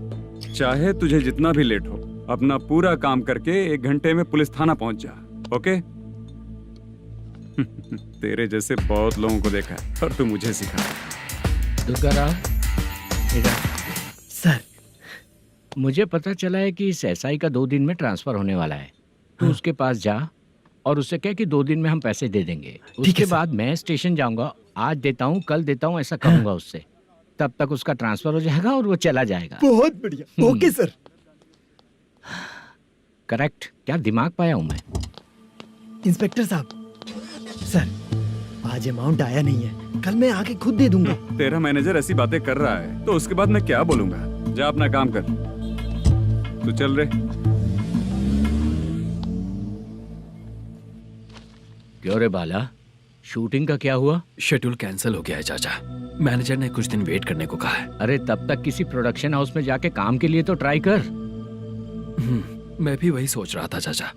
चाहे तुझे जितना भी लेट हो, अपना पूरा काम करके 1 घंटे में पुलिस थाना पहुंच जा, ओके? तेरे जैसे बहुत लोगों को देखा है और तू मुझे सिखा। सर, मुझे पता चला है कि इस एसआई का 2 दिन में ट्रांसफर होने वाला है। तो उसके पास जा और उससे कह कि 2 दिन में हम पैसे दे देंगे। उसके बाद मैं स्टेशन जाऊंगा, आज देता हूँ कल देता हूँ ऐसा कहूंगा उससे। तब तक उसका ट्रांसफर हो जाएगा और वो चला जाएगा। बहुत बढ़िया, ओके सर। करेक्ट। क्या दिमाग पाया हूँ मैं। इंस्पेक्टर साहब, सर आज अमाउंट आया नहीं है, कल मैं आके खुद दे दूंगा। तेरा मैनेजर ऐसी बातें कर रहा है तो उसके बाद मैं क्या बोलूंगा? जा अपना काम कर। तू चल रे। क्यों रे बाला, शूटिंग का क्या हुआ? शेड्यूल कैंसिल हो गया है चाचा। मैनेजर ने कुछ दिन वेट करने को कहा है। अरे तब तक किसी प्रोडक्शन हाउस में जाके काम के लिए तो ट्राई कर। मैं भी वही सोच रहा था चाचा।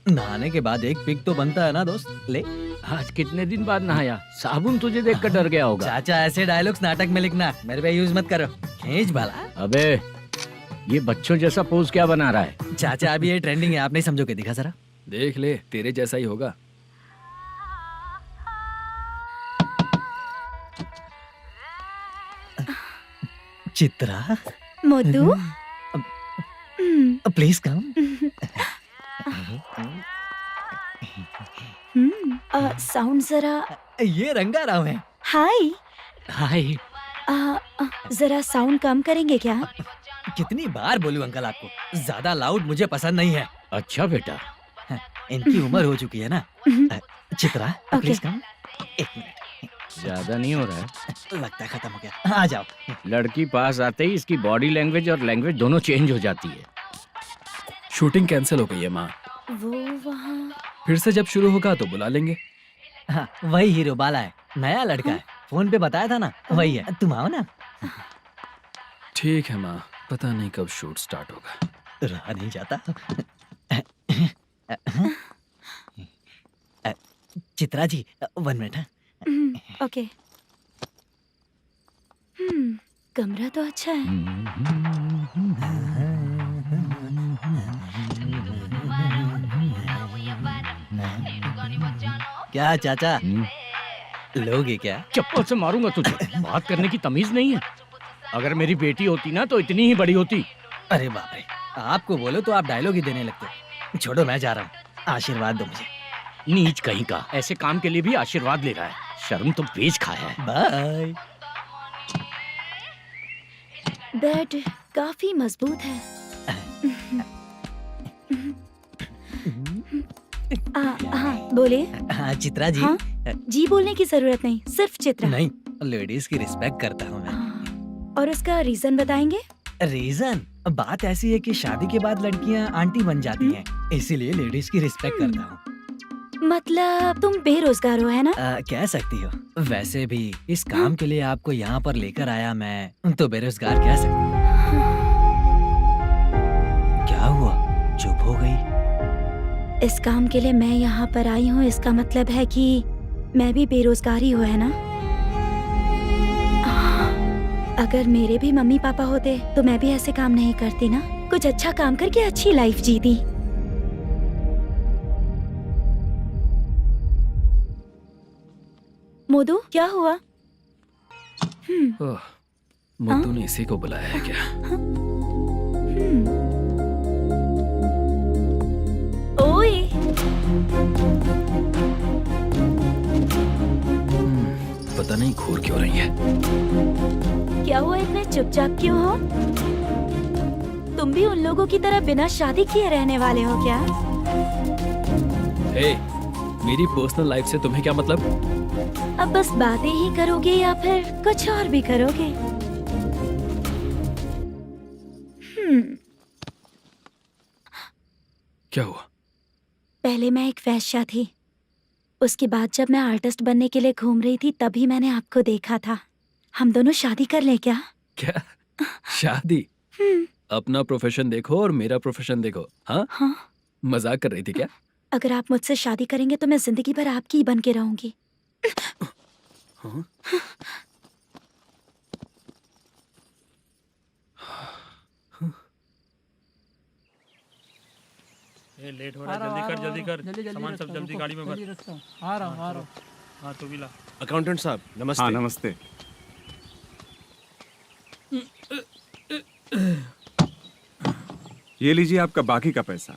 नहाने के बाद एक पिक तो बनता है ना दोस्त। ले, आज कितने दिन बाद नहाया? साबुन तुझे देखकर डर गया होगा। चाचा ऐसे डायलॉग्स नाटक में लिखना, मेरे पे यूज मत करो। खींच बाला। अबे ये बच्चों जैसा पोज क्या बना रहा है? चाचा अभी ये ट्रेंडिंग है, आप नहीं समझोगे। दिखा जरा। देख ले, तेरे जैसा ही होगा। Chitra, Modu, please come. Sound जरा। ये रंगाराव है। हाय हाय। जरा साउंड कम करेंगे क्या? कितनी बार बोलूं अंकल आपको, ज्यादा लाउड मुझे पसंद नहीं है। अच्छा बेटा, इनकी उम्र हो चुकी है ना। Chitra please come. 1 मिनट। ज्यादा नहीं हो रहा है? लगता है खत्म हो गया। आ जाओ। लड़की पास आते ही इसकी बॉडी लैंग्वेज और लैंग्वेज दोनों चेंज हो जाती है। शूटिंग कैंसिल हो गई है माँ। वो वहाँ। फिर से जब शुरू होगा तो बुला लेंगे। हाँ, वही हीरो बाला है, नया लड़का है। फोन पे बताया था ना, वही है। तुम आओ ना। ठीक है माँ, पता नहीं कब शूट स्टार्ट होगा। रहा नहीं जाता। चित्रा जी 1 मिनट। ओके। कमरा तो अच्छा है। क्या चाचा, लोगे क्या? चप्पल से मारूंगा तुझे। बात करने की तमीज नहीं है। अगर मेरी बेटी होती ना तो इतनी ही बड़ी होती। अरे बाप रे, आपको बोलो तो आप डायलॉग ही देने लगते। छोड़ो, मैं जा रहा हूँ, आशीर्वाद दो मुझे। नीच कहीं का, ऐसे काम के लिए भी आशीर्वाद ले रहा है। शर्म तो बेच खाया है। बाय। बेड काफी मजबूत है। हाँ बोले। हाँ चित्रा जी। हाँ? जी बोलने की जरूरत नहीं, सिर्फ चित्रा। नहीं, लेडीज की रिस्पेक्ट करता हूँ मैं। और उसका रीजन बताएंगे? रीजन? बात ऐसी है कि शादी के बाद लड़कियाँ आंटी बन जाती हैं, इसीलिए लेडीज की रिस्पेक्ट करता हूँ। मतलब तुम बेरोजगार हो, है ना? कह सकती हो। वैसे भी इस काम के लिए आपको यहाँ पर लेकर आया मैं, तो बेरोजगार कह सकती हूँ। क्या हुआ, चुप हो गई? इस काम के लिए मैं यहाँ पर आई हूँ, इसका मतलब है कि मैं भी बेरोजगार ही हूँ, है ना? अगर मेरे भी मम्मी पापा होते तो मैं भी ऐसे काम नहीं करती ना। कुछ अच्छा काम करके अच्छी लाइफ जीती। मोदू, क्या हुआ? मुद्दू ने इसी को बुलाया है क्या? ओए। पता नहीं घूर क्यों रही है। क्या हुआ, इतने चुपचाप क्यों हो? तुम भी उन लोगों की तरह बिना शादी किए रहने वाले हो क्या? हे, मेरी पर्सनल लाइफ से तुम्हें क्या मतलब? अब बस बातें ही करोगे या फिर कुछ और भी करोगे? क्या हुआ? पहले मैं एक वेश्या थी, उसके बाद जब मैं आर्टिस्ट बनने के लिए घूम रही थी तभी मैंने आपको देखा था। हम दोनों शादी कर ले क्या? क्या शादी? अपना प्रोफेशन देखो और मेरा प्रोफेशन देखो। हाँ? हाँ। मजाक कर रही थी क्या? अगर आप मुझसे शादी करेंगे तो मैं जिंदगी भर आपकी ही बन के रहूंगी। हाँ? ये लेट हो रहा है, जल्दी कर। सामान सब जल्दी गाड़ी में भर। आ रहा हूँ। हाँ तो भी ला। अकाउंटेंट साहब नमस्ते। हाँ नमस्ते। ये लीजिए आपका बाकी का पैसा।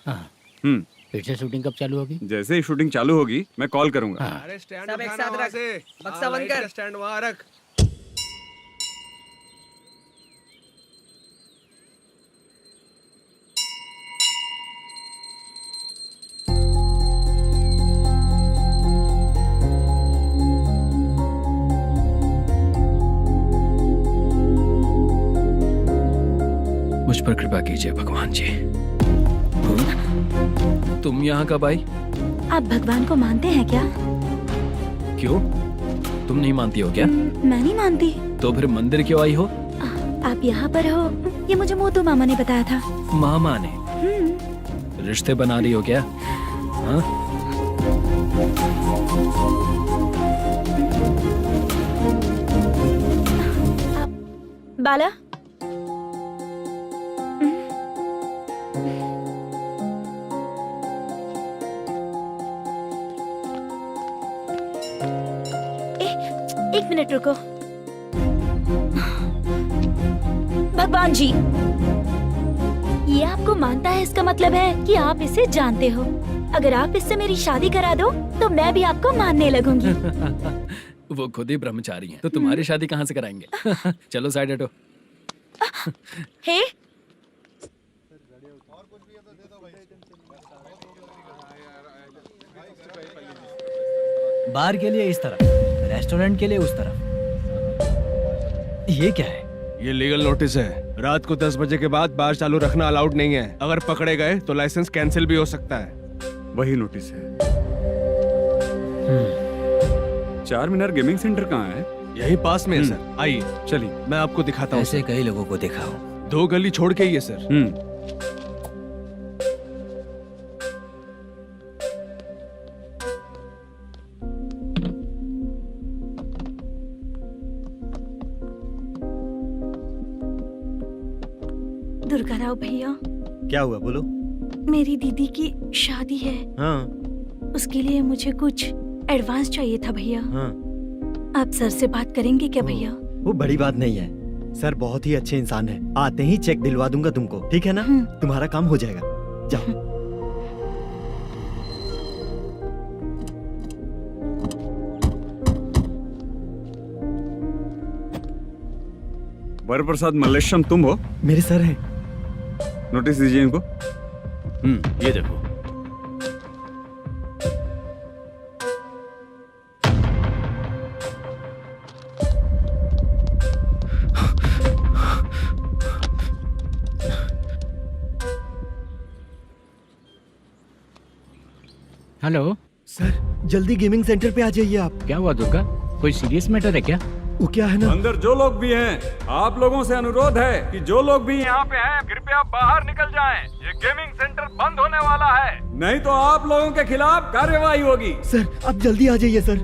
फिर से शूटिंग कब चालू होगी? जैसे ही शूटिंग चालू होगी मैं कॉल करूंगा। अरे स्टैंड सब एक साथ रख, बक्सा बंद कर। स्टैंड वहाँ रख। मुझ पर कृपा कीजिए भगवान जी। तुम यहाँ कब आई? आप भगवान को मानते हैं क्या? क्यों? तुम नहीं मानती हो क्या? मैं नहीं मानती। तो फिर मंदिर क्यों आई हो? आप यहाँ पर हो ये मुझे मोदू मामा ने बताया था। मामा ने? रिश्ते बना रही हो क्या? हाँ? बाला, एक मिनट रुको। भगवान जी, ये आपको मानता है, इसका मतलब है कि आप इसे जानते हो। अगर आप इससे मेरी शादी करा दो तो मैं भी आपको मानने लगूंगी। वो खुद ही ब्रह्मचारी हैं, तो तुम्हारी शादी कहाँ से कराएंगे? चलो साइड हटो। हे, बार के लिए इस तरफ, रेस्टोरेंट के लिए उस तरफ। ये क्या है? ये लीगल नोटिस है। रात को 10 बजे के बाद बार चालू रखना अलाउड नहीं है। अगर पकड़े गए तो लाइसेंस कैंसिल भी हो सकता है। वही नोटिस है। चार मीनार गेमिंग सेंटर कहाँ है? यही पास में है सर। आइए चलिए मैं आपको दिखाता हूँ। ऐसे कई लोगों को देखा हूँ। 2 गली छोड़ के ही है सर। दुर्गा राव भैया, क्या हुआ, बोलो। मेरी दीदी की शादी है। हाँ उसके लिए मुझे कुछ एडवांस चाहिए था भैया। हाँ आप सर से बात करेंगे क्या भैया? वो बड़ी बात नहीं है, सर बहुत ही अच्छे इंसान है। आते ही चेक दिलवा दूंगा तुमको, ठीक है ना? तुम्हारा काम हो जाएगा, जाओ। वरप्रसाद मल्लेश्वरम तुम हो? मेरे सर हैं। नोटिस दीजिए इनको। ये देखो। हेलो सर, जल्दी गेमिंग सेंटर पे आ जाइए आप। क्या हुआ दुर्गा, कोई सीरियस मैटर है क्या? वो क्या है ना, अंदर जो लोग भी हैं, आप लोगों से अनुरोध है कि जो लोग भी यहाँ पे हैं, कृपया बाहर निकल जाएं। ये गेमिंग सेंटर बंद होने वाला है, नहीं तो आप लोगों के खिलाफ कार्यवाही होगी। सर आप जल्दी आ जाइए सर।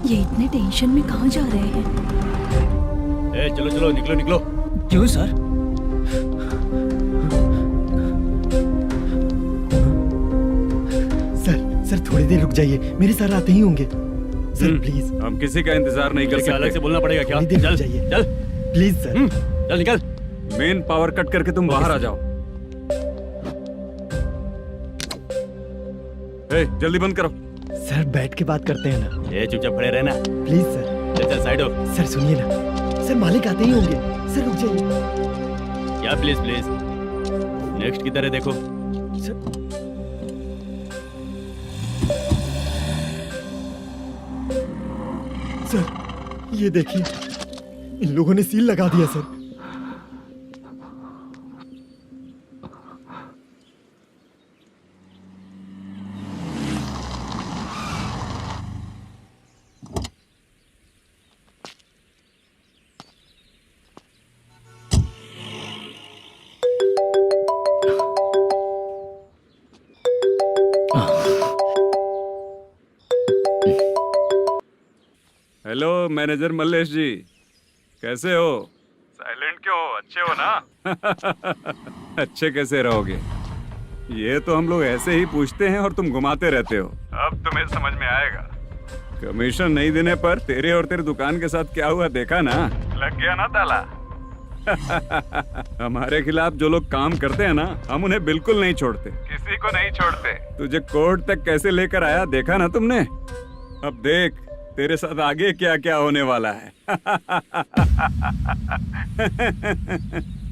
ये इतने टेंशन में कहाँ जा रहे हैं? चलो चलो, निकलो निकलो। क्यों सर? सर थोड़ी देर रुक जाइए, मेरे सर आते ही होंगे। Sir please. हम किसी का इंतजार नहीं कर सकते। अलग से बोलना पड़ेगा क्या? थोड़ी देर चल रुक जाइए चल प्लीज सर। चल निकल। मेन पावर कट करके तुम बाहर आ जाओ। जल्दी बंद करो। सर बैठ के बात करते हैं ना। ये चुपचाप खड़े रहना प्लीज सर। चल चल साइड हो। सर सुनिए ना, सर मालिक आते ही होंगे। सर रुक जाइए। क्या प्लीज प्लीज, नेक्स्ट की तरह देखो। सर ये देखिए, इन लोगों ने सील लगा दिया सर। हेलो मैनेजर मल्लेश जी, कैसे हो? साइलेंट क्यों हो? अच्छे हो ना? अच्छे कैसे रहोगे? ये तो हम लोग ऐसे ही पूछते हैं और तुम घुमाते रहते हो। अब तुम्हें समझ में आएगा। कमीशन नहीं देने पर तेरे और तेरी दुकान के साथ क्या हुआ देखा ना? लग गया ना ताला। हमारे खिलाफ जो लोग काम करते हैं ना, हम उन्हें बिल्कुल नहीं छोड़ते, किसी को नहीं छोड़ते। तुझे कोर्ट तक कैसे लेकर आया देखा ना तुमने? अब देख तेरे साथ आगे क्या क्या होने वाला है।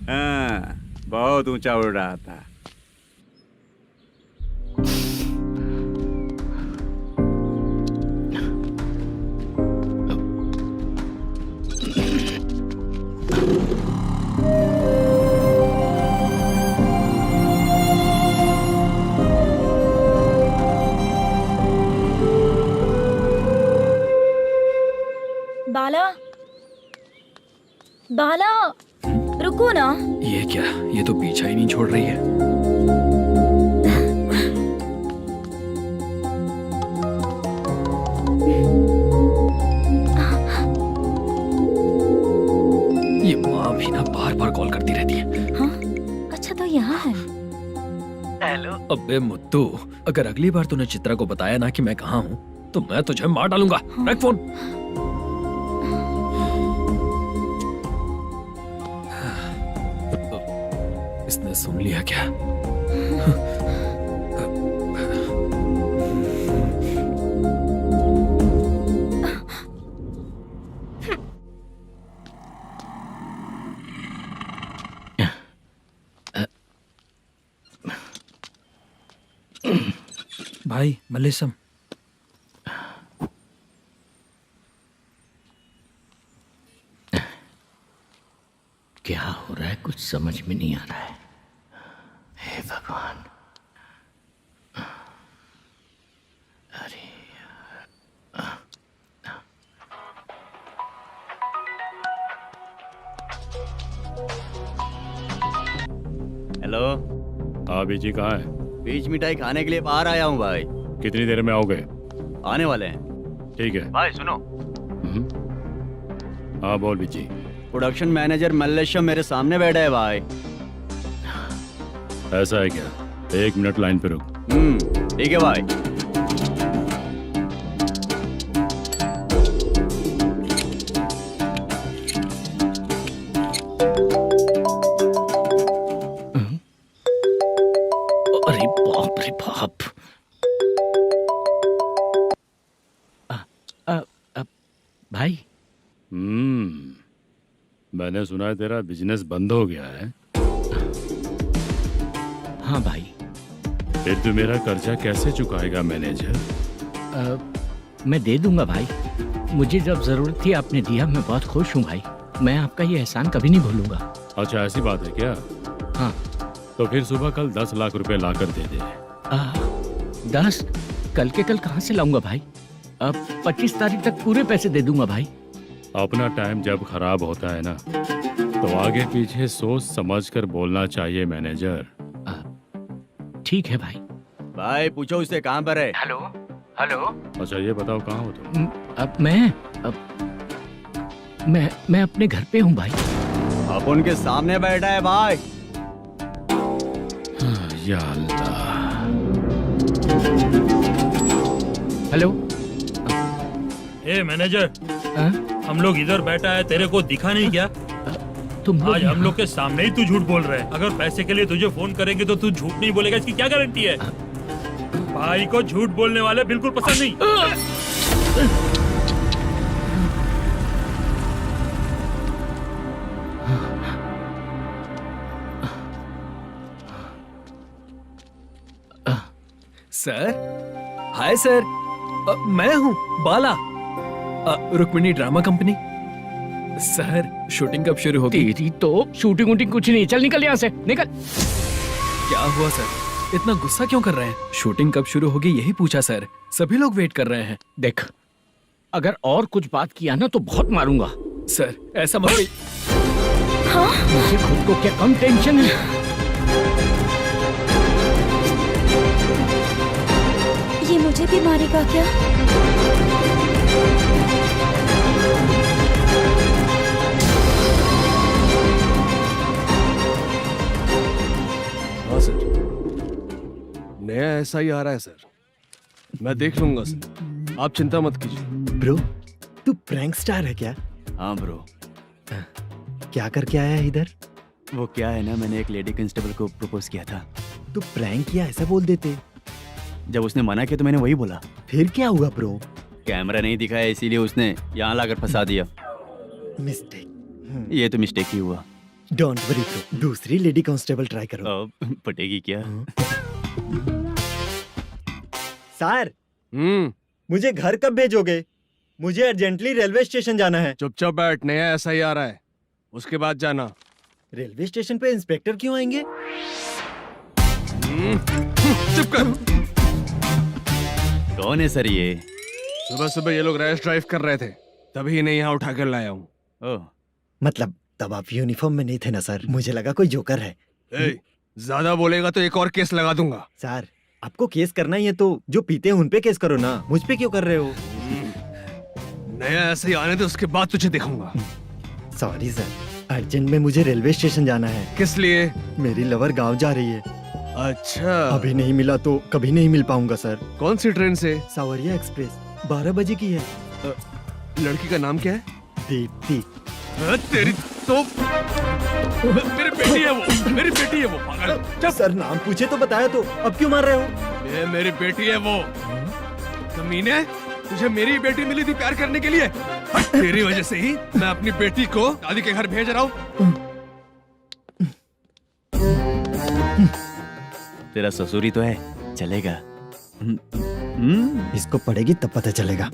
हाँ, बहुत ऊंचा उड़ रहा था। बाला, बाला, रुको ना। ये क्या, ये तो पीछा ही नहीं छोड़ रही है। ये माँ भी ना बार बार कॉल करती रहती है। हाँ? अच्छा तो यहाँ है। हेलो। अबे मुत्तू, अगर अगली बार तूने चित्रा को बताया ना कि मैं कहाँ हूँ, तो मैं तुझे मार डालूंगा। रख फोन। इसने सुन लिया क्या? भाई मल्लेशम, क्या हो रहा है कुछ समझ में नहीं आ रहा है। हे भगवान, अरे हेलो। हाँ बीजी कहाँ है? बीच मिठाई खाने के लिए बाहर आया हूँ भाई। कितनी देर में आओगे? आने वाले हैं। ठीक है भाई सुनो। हाँ बोल बीजी। प्रोडक्शन मैनेजर मल्लेश्वरम मेरे सामने बैठा है भाई। ऐसा है क्या? 1 मिनट लाइन पे रुक। ठीक है भाई। अरे बाप रे बाप। भाई। मैंने सुना है तेरा बिजनेस बंद हो गया है। हाँ भाई। फिर तू मेरा कर्जा कैसे चुकाएगा मैनेजर? मैं दे दूंगा भाई। मुझे जब जरूरत थी आपने दिया, मैं बहुत खुश हूँ भाई। मैं आपका ये एहसान कभी नहीं भूलूंगा। अच्छा ऐसी बात है क्या? हाँ। तो फिर सुबह कल 10 लाख रुपए लाकर दे दे। 10? कल के कल कहाँ से लाऊंगा भाई? अब 25 तारीख तक पूरे पैसे दे दूंगा भाई। अपना टाइम जब खराब होता है ना, तो आगे पीछे सोच समझ कर बोलना चाहिए मैनेजर। ठीक है भाई। भाई पूछो उससे कहाँ पर है। Hello hello. अच्छा ये बताओ कहाँ हो तुम? अब मैं अपने घर पे हूँ भाई। अब उनके सामने बैठा है भाई। या अल्लाह। हेलो। ए मैनेजर, हम लोग इधर बैठा है, तेरे को दिखा नहीं क्या? तुम आज हम लोग के सामने ही तू झूठ बोल रहा है। अगर पैसे के लिए तुझे फोन करेंगे तो तू झूठ नहीं बोलेगा, इसकी क्या गारंटी है? भाई को झूठ बोलने वाले बिल्कुल पसंद नहीं। सर, हाय सर, मैं हूँ Bala, Rukmini drama company. Sir shooting कब शुरू होगी? तेरी तो शूटिंग वूटिंग कुछ नहीं। चल निकल यहाँ से, निकल। क्या हुआ सर, इतना गुस्सा क्यों कर रहे हैं? शूटिंग कब शुरू होगी यही पूछा सर, सभी लोग वेट कर रहे हैं। देख, अगर और कुछ बात किया ना तो बहुत मारूंगा। सर ऐसा मत। हाँ? मुझे खुद को क्या कम टेंशन है? ये मुझे भी मारेगा क्या? हाँ सर, नया ऐसा ही आ रहा है सर। मैं देख लूंगा सर, आप चिंता मत कीजिए। ब्रो, तू प्रैंक स्टार है क्या? हाँ ब्रो। क्या करके आया है इधर? वो क्या है ना, मैंने एक लेडी कांस्टेबल को प्रपोज किया था। तू प्रैंक किया ऐसा बोल देते। जब उसने मना किया तो मैंने वही बोला। फिर क्या हुआ ब्रो? कैमरा नहीं दिखाया इसीलिए उसने यहाँ लाकर फंसा दिया। मिस्टेक। ये तो मिस्टेक ही हुआ। डोंट वरी ब्रो, दूसरी लेडी कांस्टेबल ट्राई करो। पटेगी क्या? सर, मुझे घर कब भेजोगे? मुझे अर्जेंटली रेलवे स्टेशन जाना है। चुपचाप बैठ, नया ऐसा ही आ रहा है, उसके बाद जाना। रेलवे स्टेशन पे इंस्पेक्टर क्यों आएंगे? चुप कर। कौन है सर ये? सुबह सुबह ये लोग रैश ड्राइव कर रहे थे, तभी इन्हें यहाँ उठा कर लाया हूँ। मतलब तब आप यूनिफॉर्म में नहीं थे ना सर, मुझे लगा कोई जोकर है। ज्यादा बोलेगा तो एक और केस लगा दूंगा। सर, आपको केस करना ही है तो जो पीते हैं उन पे केस करो ना, मुझ पे क्यों कर रहे हो? नया ऐसे ही आने दे, उसके बाद तुझे दिखाऊंगा। सॉरी सर, अर्जेंट में मुझे रेलवे स्टेशन जाना है। किस लिए? मेरी लवर गांव जा रही है। अच्छा, अभी नहीं मिला तो कभी नहीं मिल पाऊंगा सर। कौन सी ट्रेन से? सावरिया एक्सप्रेस, 12 बजे की है। लड़की का नाम क्या है? दीप्ति। तेरी तो मेरी बेटी है वो, मेरी बेटी है वो, पागल। सर नाम पूछे तो बताया तो, अब क्यों मार रहे हो? ये मेरी बेटी है वो। कमीने, तुझे मेरी बेटी मिली थी प्यार करने के लिए, तेरी वजह से ही मैं अपनी बेटी को दादी के घर भेज रहा हूँ। तेरा ससुरी तो है, चलेगा। इसको पड़ेगी तब पता चलेगा।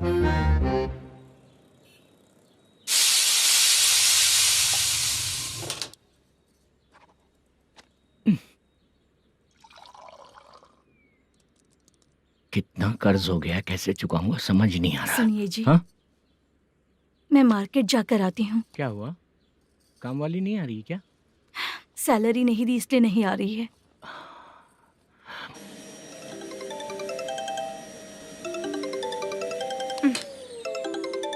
कितना कर्ज हो गया, कैसे चुकाऊंगा समझ नहीं आ रहा। सुनिए जी, हाँ? मैं मार्केट जाकर आती हूँ। क्या हुआ? काम वाली नहीं आ रही क्या? सैलरी नहीं दी इसलिए नहीं आ रही है।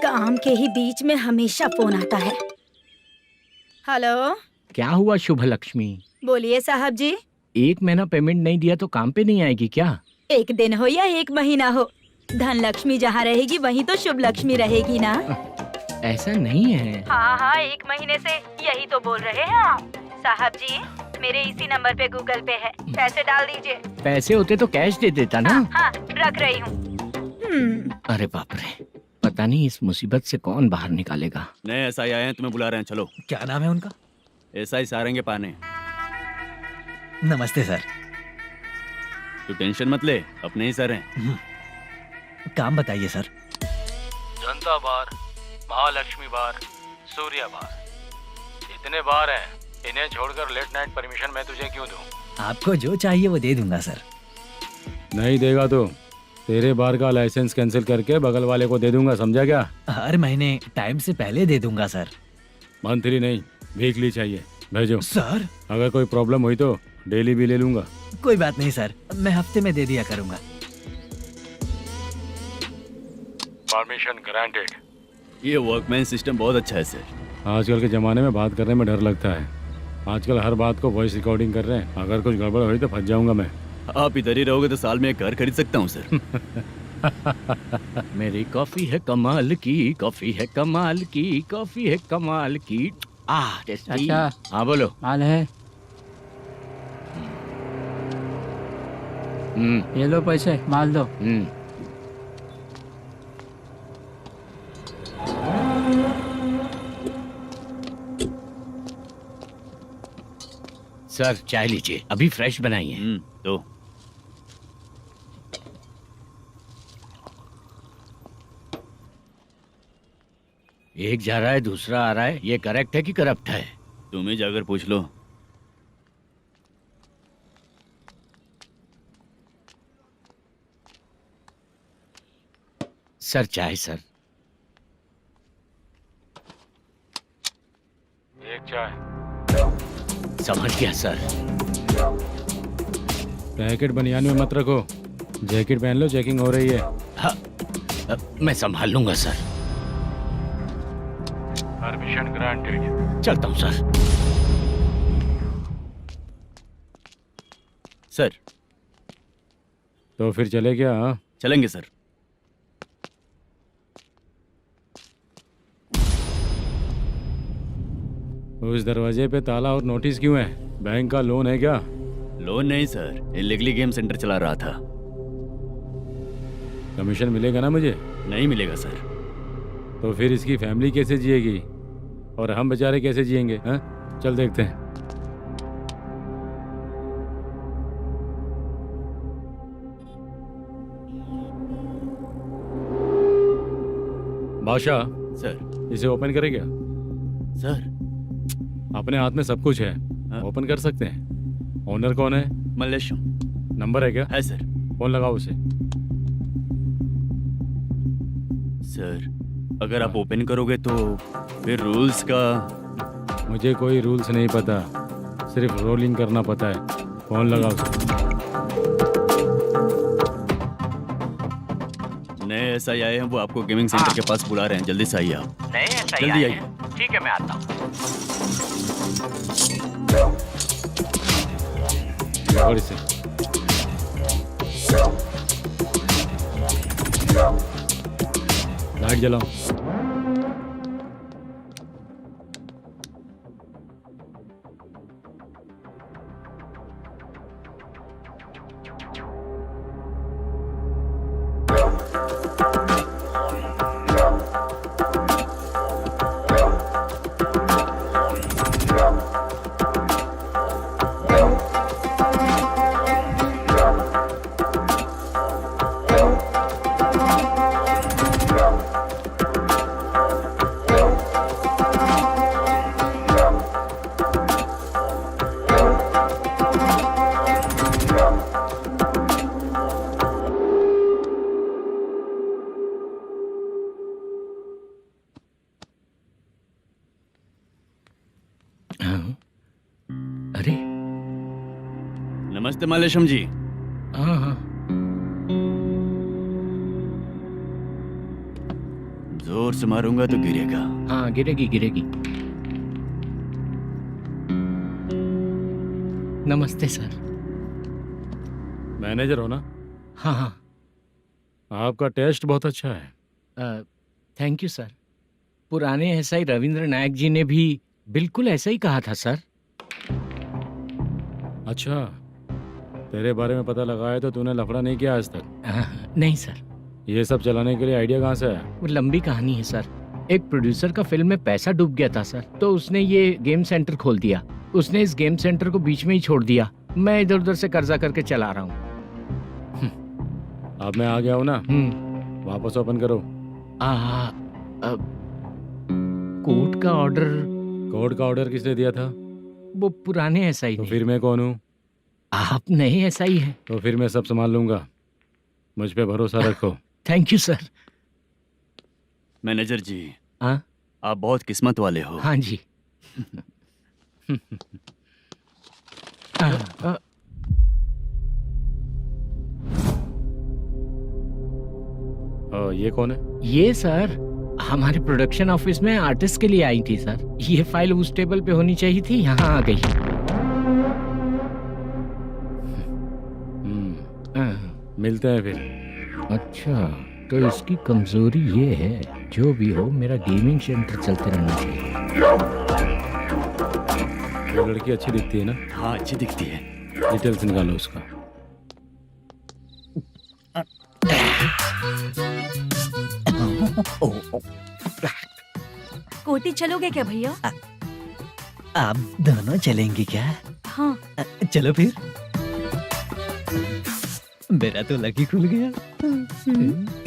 काम के ही बीच में हमेशा फोन आता है। हेलो, क्या हुआ शुभ लक्ष्मी? बोलिए साहब जी। 1 महीना पेमेंट नहीं दिया तो काम पे नहीं आएगी क्या? 1 दिन हो या 1 महीना हो, धन लक्ष्मी जहाँ रहेगी वहीं तो शुभ लक्ष्मी रहेगी ना। ऐसा नहीं है। हाँ हाँ, 1 महीने से यही तो बोल रहे हैं आप। साहब जी, मेरे इसी नंबर पे गूगल पे है, पैसे डाल दीजिए। पैसे होते तो कैश दे देता ना। हाँ, रख रही हूँ। अरे बाप रे, पता नहीं इस मुसीबत से कौन बाहर निकालेगा। नए एसआई आए हैं, तुम्हें बुला रहे हैं, चलो। क्या नाम है उनका? एसआई सारंगे पाने। नमस्ते सर। तू टेंशन मत ले, अपने ही सर हैं। काम बताइए सर। जनता बार, महालक्ष्मी बार, सूर्या बार, इतने बार हैं। इन्हें छोड़कर लेट नाइट परमिशन मैं तुझे क्यों दूं? आपको जो चाहिए वो दे दूंगा सर। नहीं देगा तो तेरे बार का लाइसेंस कैंसिल करके बगल वाले को दे दूंगा, समझा क्या? हर महीने टाइम से पहले दे दूंगा सर। मंथली नहीं, वीकली चाहिए, भेजो। सर अगर कोई प्रॉब्लम हुई तो डेली भी ले लूंगा। कोई बात नहीं सर, मैं हफ्ते में दे दिया करूंगा। Permission granted. ये वर्कमैन सिस्टम बहुत अच्छा है सर। आजकल के ज़माने में बात करने में डर लगता है। आजकल हर बात को वॉइस रिकॉर्डिंग कर रहे हैं। अगर कुछ गड़बड़ हुई तो फंस जाऊंगा मैं। आप इधर ही रहोगे तो साल में 1 घर खरीद सकता हूँ सर। मेरी कॉफी है कमाल की, कॉफी है कमाल की, कॉफी है कमाल की। टेस्टी। अच्छा। हाँ बोलो। माल है, ये लो पैसे, माल दो। सर चाय लीजिए, अभी फ्रेश बनाई है। तो एक जा रहा है दूसरा आ रहा है, ये करेक्ट है कि करप्ट है? तुम ही जाकर पूछ लो। सर चाय सर। एक चाय। समझ गया सर। पैकेट बनियान में मत रखो, जैकेट पहन लो, चेकिंग हो रही है। हाँ, मैं संभाल लूंगा सर। Permission granted. चलता हूँ सर। सर तो फिर चले क्या? हाँ? चलेंगे सर। उस दरवाजे पे ताला और नोटिस क्यों है? बैंक का लोन है क्या? लोन नहीं सर, इलीगली गेम सेंटर चला रहा था। कमीशन मिलेगा ना मुझे? नहीं मिलेगा सर। तो फिर इसकी फैमिली कैसे जिएगी और हम बेचारे कैसे जिएंगे? हाँ, चल देखते हैं। बादशाह सर। इसे ओपन करे क्या? सर अपने हाथ में सब कुछ है, ओपन कर सकते हैं। ओनर कौन है? मल्लेशम। नंबर है क्या? है सर। फोन लगाओ उसे। सर अगर आप ओपन करोगे तो फिर रूल्स का। मुझे कोई रूल्स नहीं पता, सिर्फ रोलिंग करना पता है। फोन लगाओ उसे। नए एसआई आए हैं, वो आपको गेमिंग सेंटर के पास बुला रहे हैं, जल्दी से आइए आप। नए एसआई जल्दी आए आइए। हैं। ठीक है मैं आता हूँ। पकड़ इसे। लाइट जलाओ। अरे नमस्ते मल्लेशम जी। हाँ हाँ। जोर से मारूंगा तो गिरेगा। हाँ गिरेगी गिरेगी। नमस्ते सर। मैनेजर हो ना? हाँ हाँ। आपका टेस्ट बहुत अच्छा है। Thank you sir. पुराने एसआई रविंद्र नायक जी ने भी बिल्कुल ऐसा ही कहा था सर। अच्छा, तेरे बारे में पता लगा है तो तूने लफड़ा नहीं किया आज तक? नहीं सर। ये सब चलाने के लिए आइडिया कहाँ से आया? वो लंबी कहानी है सर। एक प्रोड्यूसर का फिल्म में पैसा डूब गया था सर, तो उसने ये गेम सेंटर खोल दिया। उसने इस गेम सेंटर को बीच में ही छोड़ दिया। मैं इधर उधर से कर्जा करके चला रहा हूँ। अब मैं आ गया हूँ ना, वापस ओपन करो। कोर्ट का ऑर्डर। कोर्ट का ऑर्डर किसने दिया था? वो पुराने एसआई तो ने। फिर मैं कौन हूँ? आप नए एसआई हैं। तो फिर मैं सब संभाल लूंगा, मुझ पे भरोसा रखो। Thank you sir. मैनेजर जी, हाँ? आप बहुत किस्मत वाले हो। हाँ जी। ये कौन है? ये सर हमारे प्रोडक्शन ऑफिस में आर्टिस्ट के लिए आई थी सर। ये फाइल उस टेबल पे होनी चाहिए थी, यहाँ आ गई। मिलते हैं फिर। अच्छा, तो इसकी कमजोरी ये है, जो भी हो मेरा गेमिंग सेंटर चलते रहना चाहिए। वो लड़की अच्छी दिखती है ना? हाँ, अच्छी दिखती है। डिटेल्स निकालो उसका। कोटी चलोगे क्या भैया? आप दोनों चलेंगे क्या? हाँ। चलो फिर। मेरा तो लकी खुल गया।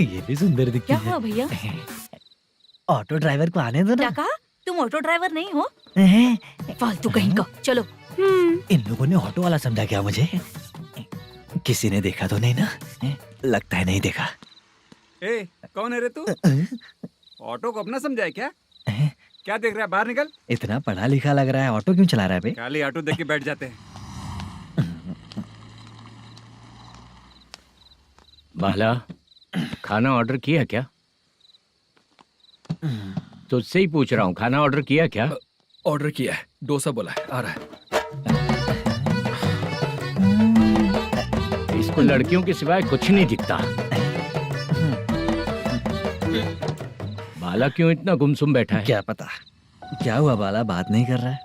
ये भी सुंदर दिखती क्या है। हुआ भैया? ऑटो ड्राइवर को आने दो क्या ना। कहा? तुम ऑटो ड्राइवर नहीं हो? फालतू कहीं का। चलो। इन लोगों ने ऑटो वाला समझा क्या मुझे? किसी ने देखा तो नहीं ना? लगता है नहीं देखा। ए, कौन है रे तू? ऑटो को अपना समझा है क्या? क्या देख रहा है? बाहर निकल। इतना पढ़ा लिखा लग रहा है, ऑटो क्यों चला रहा है बे? खाली ऑटो देख के बैठ जाते हैं। बाला, खाना ऑर्डर किया क्या? तुझसे ही पूछ रहा हूँ, खाना ऑर्डर किया क्या? ऑर्डर किया है, डोसा बोला है, आ रहा है। इसको लड़कियों के सिवाय कुछ नहीं दिखता। बाला क्यों इतना गुमसुम बैठा है? क्या पता क्या हुआ, बाला बात नहीं कर रहा है।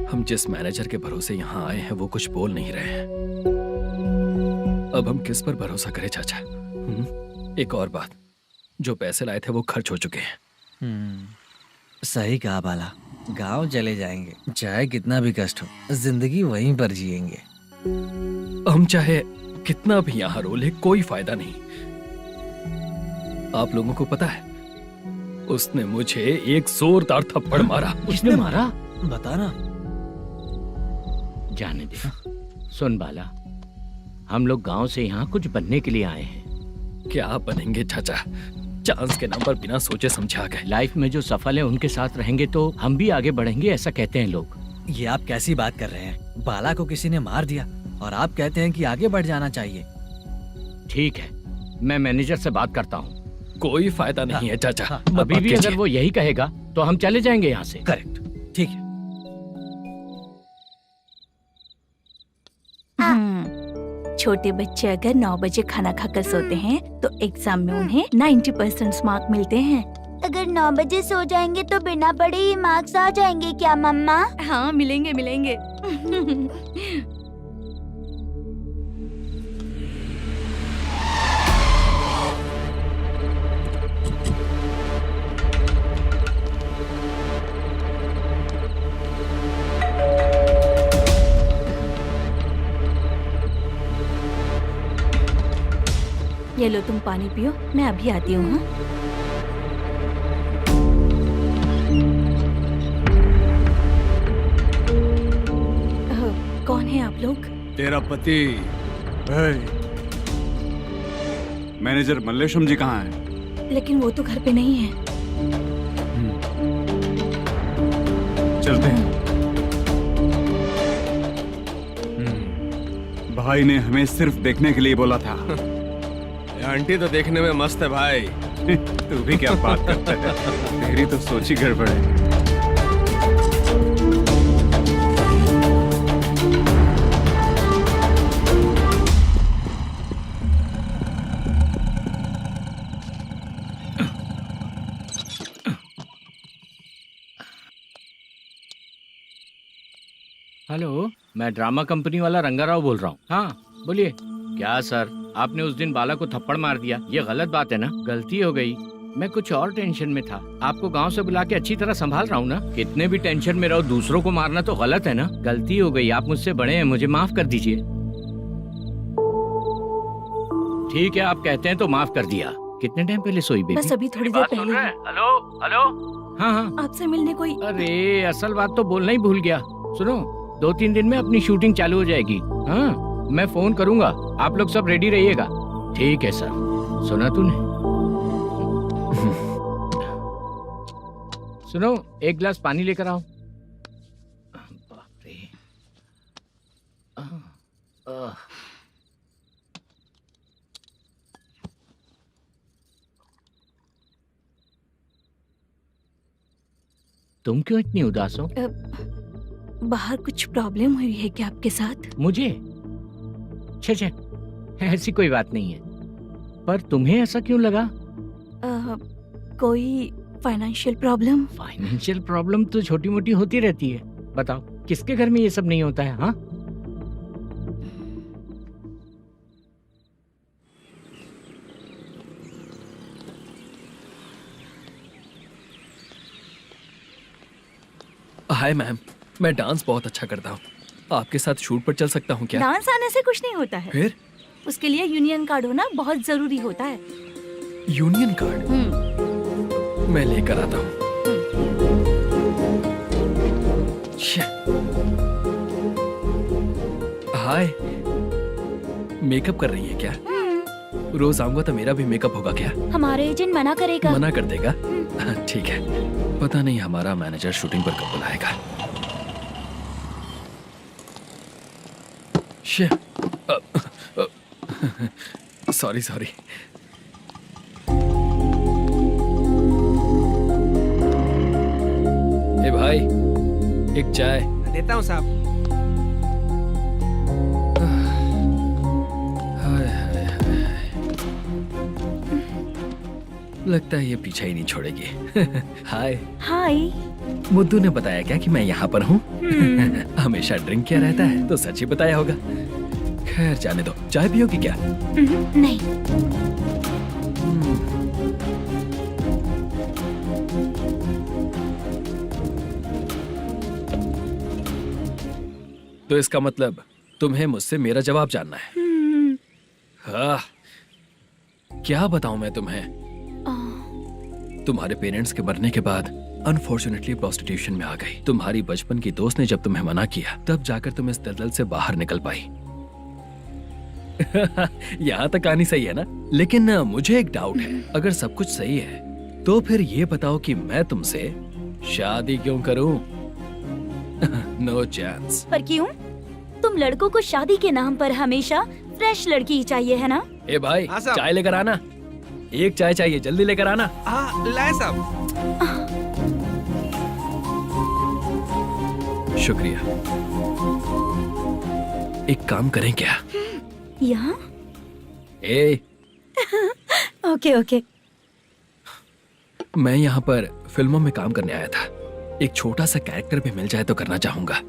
हम जिस मैनेजर के भरोसे यहाँ आए हैं वो कुछ बोल नहीं रहे हैं। अब हम किस पर भरोसा करें चाचा? एक और बात, जो पैसे लाए थे वो खर्च हो चुके हैं। सही कहा बाला, गांव चले जाएंगे, चाहे कितना भी कष्ट हो, जिंदगी वहीं पर जिएंगे। हम चाहे कितना भी यहाँ रो ले, कोई फायदा नहीं। आप लोगों को पता है, उसने मुझे एक जोरदार थप्पड़ मारा। उसने मारा? बता ना। जाने दे। सुन बाला, हम लोग गांव से यहाँ कुछ बनने के लिए आए हैं। क्या बनेंगे चाचा? चांस के नाम पर बिना सोचे समझे आ गए। लाइफ में जो सफल है उनके साथ रहेंगे तो हम भी आगे बढ़ेंगे, ऐसा कहते हैं लोग। ये आप कैसी बात कर रहे हैं? बाला को किसी ने मार दिया और आप कहते हैं कि आगे बढ़ जाना चाहिए। ठीक है, मैं मैनेजर से बात करता हूँ। कोई फायदा नहीं है चाचा। अभी भी अगर वो यही कहेगा तो हम चले जाएंगे यहाँ से। करेक्ट, ठीक है। छोटे बच्चे अगर 9 बजे खाना खाकर सोते हैं तो एग्जाम में उन्हें 90% मार्क मिलते हैं। अगर 9 बजे सो जाएंगे तो बिना पढ़े ही मार्क्स आ जाएंगे क्या मम्मा? हाँ, मिलेंगे मिलेंगे। ये लो, तुम पानी पियो, मैं अभी आती हूँ। हाँ? कौन है आप लोग? तेरा पति। मैनेजर मल्लेशम जी कहाँ हैं? लेकिन वो तो घर पे नहीं है। चलते हैं। भाई ने हमें सिर्फ देखने के लिए बोला था। आंटी तो देखने में मस्त है भाई। तू भी क्या बात करता है? तेरी तो सोच ही गड़बड़ है। हेलो, मैं ड्रामा कंपनी वाला रंगाराव बोल रहा हूँ। हाँ बोलिए। क्या सर, आपने उस दिन बाला को थप्पड़ मार दिया, ये गलत बात है ना? गलती हो गई, मैं कुछ और टेंशन में था। आपको गांव से बुला के अच्छी तरह संभाल रहा हूँ ना। कितने भी टेंशन में रहो, दूसरों को मारना तो गलत है ना। गलती हो गई, आप मुझसे बड़े हैं, मुझे माफ कर दीजिए। ठीक है, आप कहते हैं तो माफ कर दिया। कितने टाइम पहले सोई बेबी? बस अभी थोड़ी देर पहले। Hello hello. हाँ हाँ, आपसे मिलने कोई। अरे असल बात तो बोलना ही भूल गया। सुनो, 2-3 दिन में अपनी शूटिंग चालू हो जाएगी। हाँ, मैं फोन करूंगा, आप लोग सब रेडी रहिएगा। ठीक है सर। सुना तूने? सुनो, एक गिलास पानी लेकर आओ। बाप रे। तुम क्यों इतनी उदास हो? बाहर कुछ प्रॉब्लम हुई है क्या आपके साथ? मुझे? छे, ऐसी कोई बात नहीं है। पर तुम्हें ऐसा क्यों लगा? कोई फाइनेंशियल प्रॉब्लम? फाइनेंशियल प्रॉब्लम तो छोटी मोटी होती रहती है। बताओ, किसके घर में ये सब नहीं होता है? हाँ, हाय मैम, मैं डांस बहुत अच्छा करता हूँ। आपके साथ शूट पर चल सकता हूँ क्या? डांस आने से कुछ नहीं होता है। फिर? उसके लिए यूनियन कार्ड होना बहुत जरूरी होता है। Union card? मैं लेकर आता हूँ। हाय, मेकअप कर रही है क्या? रोज आऊंगा तो मेरा भी मेकअप होगा क्या? हमारे एजेंट मना करेगा। मना कर देगा? ठीक है, पता नहीं हमारा मैनेजर शूटिंग पर कब बुलाएगा। सॉरी। ए भाई, एक चाय। देता हूँ साहब। लगता है ये पीछा ही नहीं छोड़ेगी। हाय। हाय। मुद्दू ने बताया क्या कि मैं यहाँ पर हूँ? हमेशा ड्रिंक किया रहता है तो सच ही बताया होगा। खैर जाने दो, चाय पियोगी क्या? नहीं। तो इसका मतलब तुम्हें मुझसे मेरा जवाब जानना है? हाँ, क्या बताऊं मैं तुम्हें? तुम्हारे पेरेंट्स के मरने के बाद अनफॉर्चुनेटली प्रोस्टिट्यूशन में आ गई। तुम्हारी बचपन की दोस्त ने जब तुम्हें मना किया, तब जाकर तुम इस दलदल से बाहर निकल पाई। यहाँ तक कहानी सही है ना? लेकिन मुझे एक डाउट है। अगर सब कुछ सही है तो फिर ये बताओ कि मैं तुमसे शादी क्यों करूं? No chance. पर क्यों? तुम लड़कों को शादी के नाम पर हमेशा फ्रेश लड़की ही चाहिए, है ना? ए भाई, चाय लेकर आना। एक चाय चाहिए, जल्दी लेकर आना। हाँ, लाए साहब। शुक्रिया। एक काम करें क्या? यहाँ? ए, ओके। मैं यहाँ पर फिल्मों में काम करने आया था। एक छोटा सा कैरेक्टर भी मिल जाए तो करना चाहूंगा।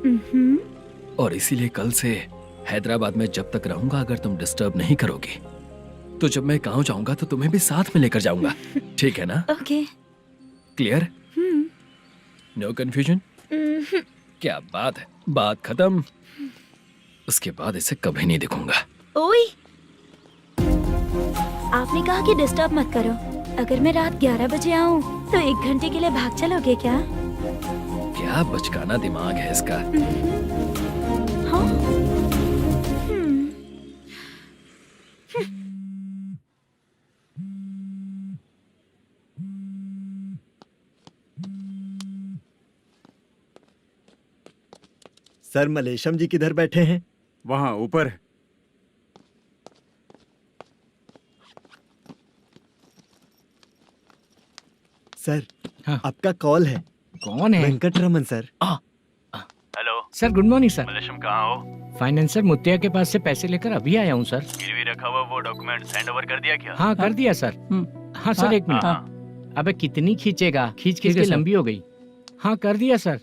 और इसीलिए कल से हैदराबाद में जब तक रहूंगा, अगर तुम डिस्टर्ब नहीं करोगी तो जब मैं गांव जाऊंगा तो तुम्हें भी साथ में लेकर जाऊंगा। ठीक है ना? ओके। क्लियर? No confusion? क्या बात है, बात खत्म। उसके बाद इसे कभी नहीं दिखूंगा। ओए, आपने कहा कि डिस्टर्ब मत करो। अगर मैं रात 11 बजे आऊँ तो 1 घंटे के लिए भाग चलोगे क्या? क्या बचकाना दिमाग है इसका। हाँ? सर, मलेशम जी किधर बैठे हैं? वहाँ ऊपर। सर, हाँ। आपका कॉल है। कौन है? Venkataraman sir. Hello sir, good morning sir. Malesham, कहाँ हो? फाइनेंसर मुत्तिया के पास से पैसे लेकर अभी आया हूँ सर। गिरवी रखा हुआ वो डॉक्यूमेंट हैंड ओवर कर दिया क्या? हाँ, कर दिया सर। हाँ सर, 1 मिनट। अबे कितनी खींचेगा? खींच के लंबी हो गई। हाँ, कर दिया सर।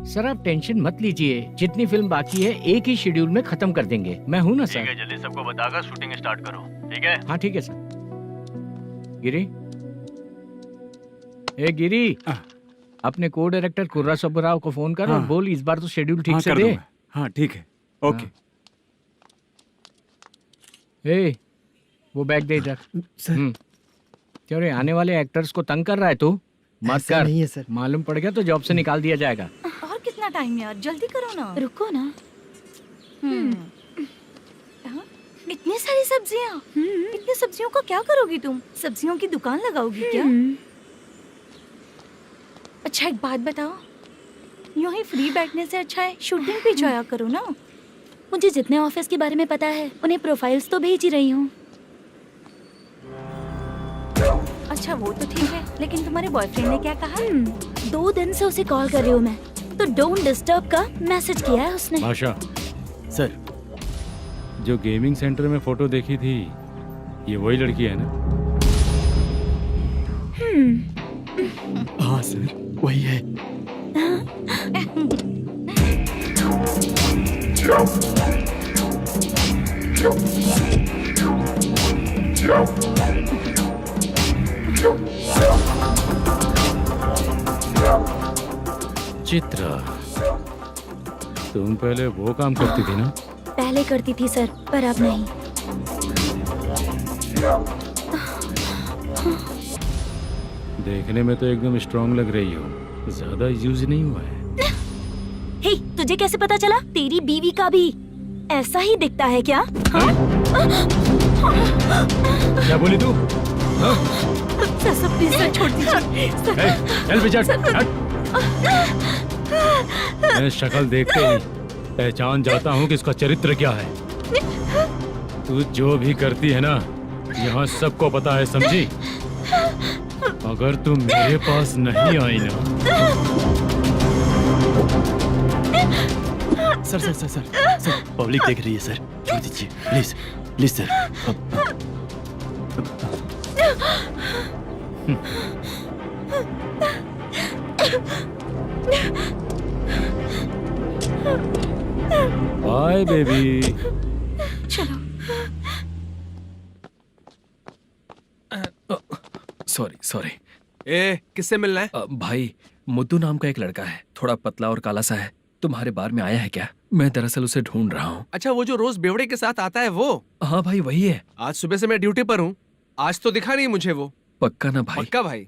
सर आप टेंशन मत लीजिए, जितनी फिल्म बाकी है एक ही शेड्यूल में खत्म कर देंगे। मैं हूँ ना सर। ठीक है, जल्दी सबको बताकर शूटिंग स्टार्ट करो, ठीक है? हाँ ठीक है सर। गिरी, ए गिरी, अपने को डायरेक्टर कुर्रा सुब्बराव को फोन कर और बोल इस बार तो शेड्यूल ठीक से दे। हाँ ठीक है, ओके। ए, वो बैग दे इधर। सर क्यों रे, आने वाले एक्टर्स को तंग कर रहा है तू? मत ऐसा कर। नहीं है सर। मालूम पड़ गया तो जॉब से निकाल दिया जाएगा। और कितना टाइम यार, जल्दी करो ना। रुको ना। हाँ? इतनी सारी सब्जियाँ, इतनी सब्जियों का क्या करोगी तुम? सब्जियों की दुकान लगाओगी क्या? अच्छा एक बात बताओ, यूं ही फ्री बैठने से अच्छा है शूटिंग पे जाया करो ना। मुझे जितने ऑफिस के बारे में पता है उन्हें प्रोफाइल्स तो भेज ही रही हूँ। अच्छा वो तो ठीक है, लेकिन तुम्हारे बॉयफ्रेंड ने क्या कहा? 2 दिन से उसे कॉल कर रही हूँ मैं, तो डोंट डिस्टर्ब का मैसेज किया है उसने। आशा, सर जो गेमिंग सेंटर में फोटो देखी थी, ये वही लड़की है ना? हाँ सर, वही है। चित्रा, तुम पहले वो काम करती थी ना? पहले करती थी सर, पर अब नहीं। देखने में तो एकदम स्ट्रांग लग रही हो, ज्यादा यूज नहीं हुआ है। हे, तुझे कैसे पता चला? तेरी बीवी का भी ऐसा ही दिखता है क्या? क्या बोली तू? सर प्लीज सर, छोड़ दीजिए। चल बेटा, मैं शक्ल देखते ही पहचान जाता हूँ कि इसका चरित्र क्या है। तू जो भी करती है ना, यहाँ सबको पता है, समझी? अगर तू मेरे पास नहीं आई ना। सर पब्लिक देख रही है सर, छोड़ दीजिए please please sir. Bye baby. चलो। Sorry sorry. ए, किससे मिलना है? भाई, मुद्दू नाम का एक लड़का है, थोड़ा पतला और काला सा है। तुम्हारे बार में आया है क्या? मैं दरअसल उसे ढूंढ रहा हूँ। अच्छा, वो जो रोज बेवड़े के साथ आता है वो? हाँ भाई, वही है। आज सुबह से मैं ड्यूटी पर हूँ, आज तो दिखा नहीं मुझे वो। पक्का ना भाई? पक्का भाई।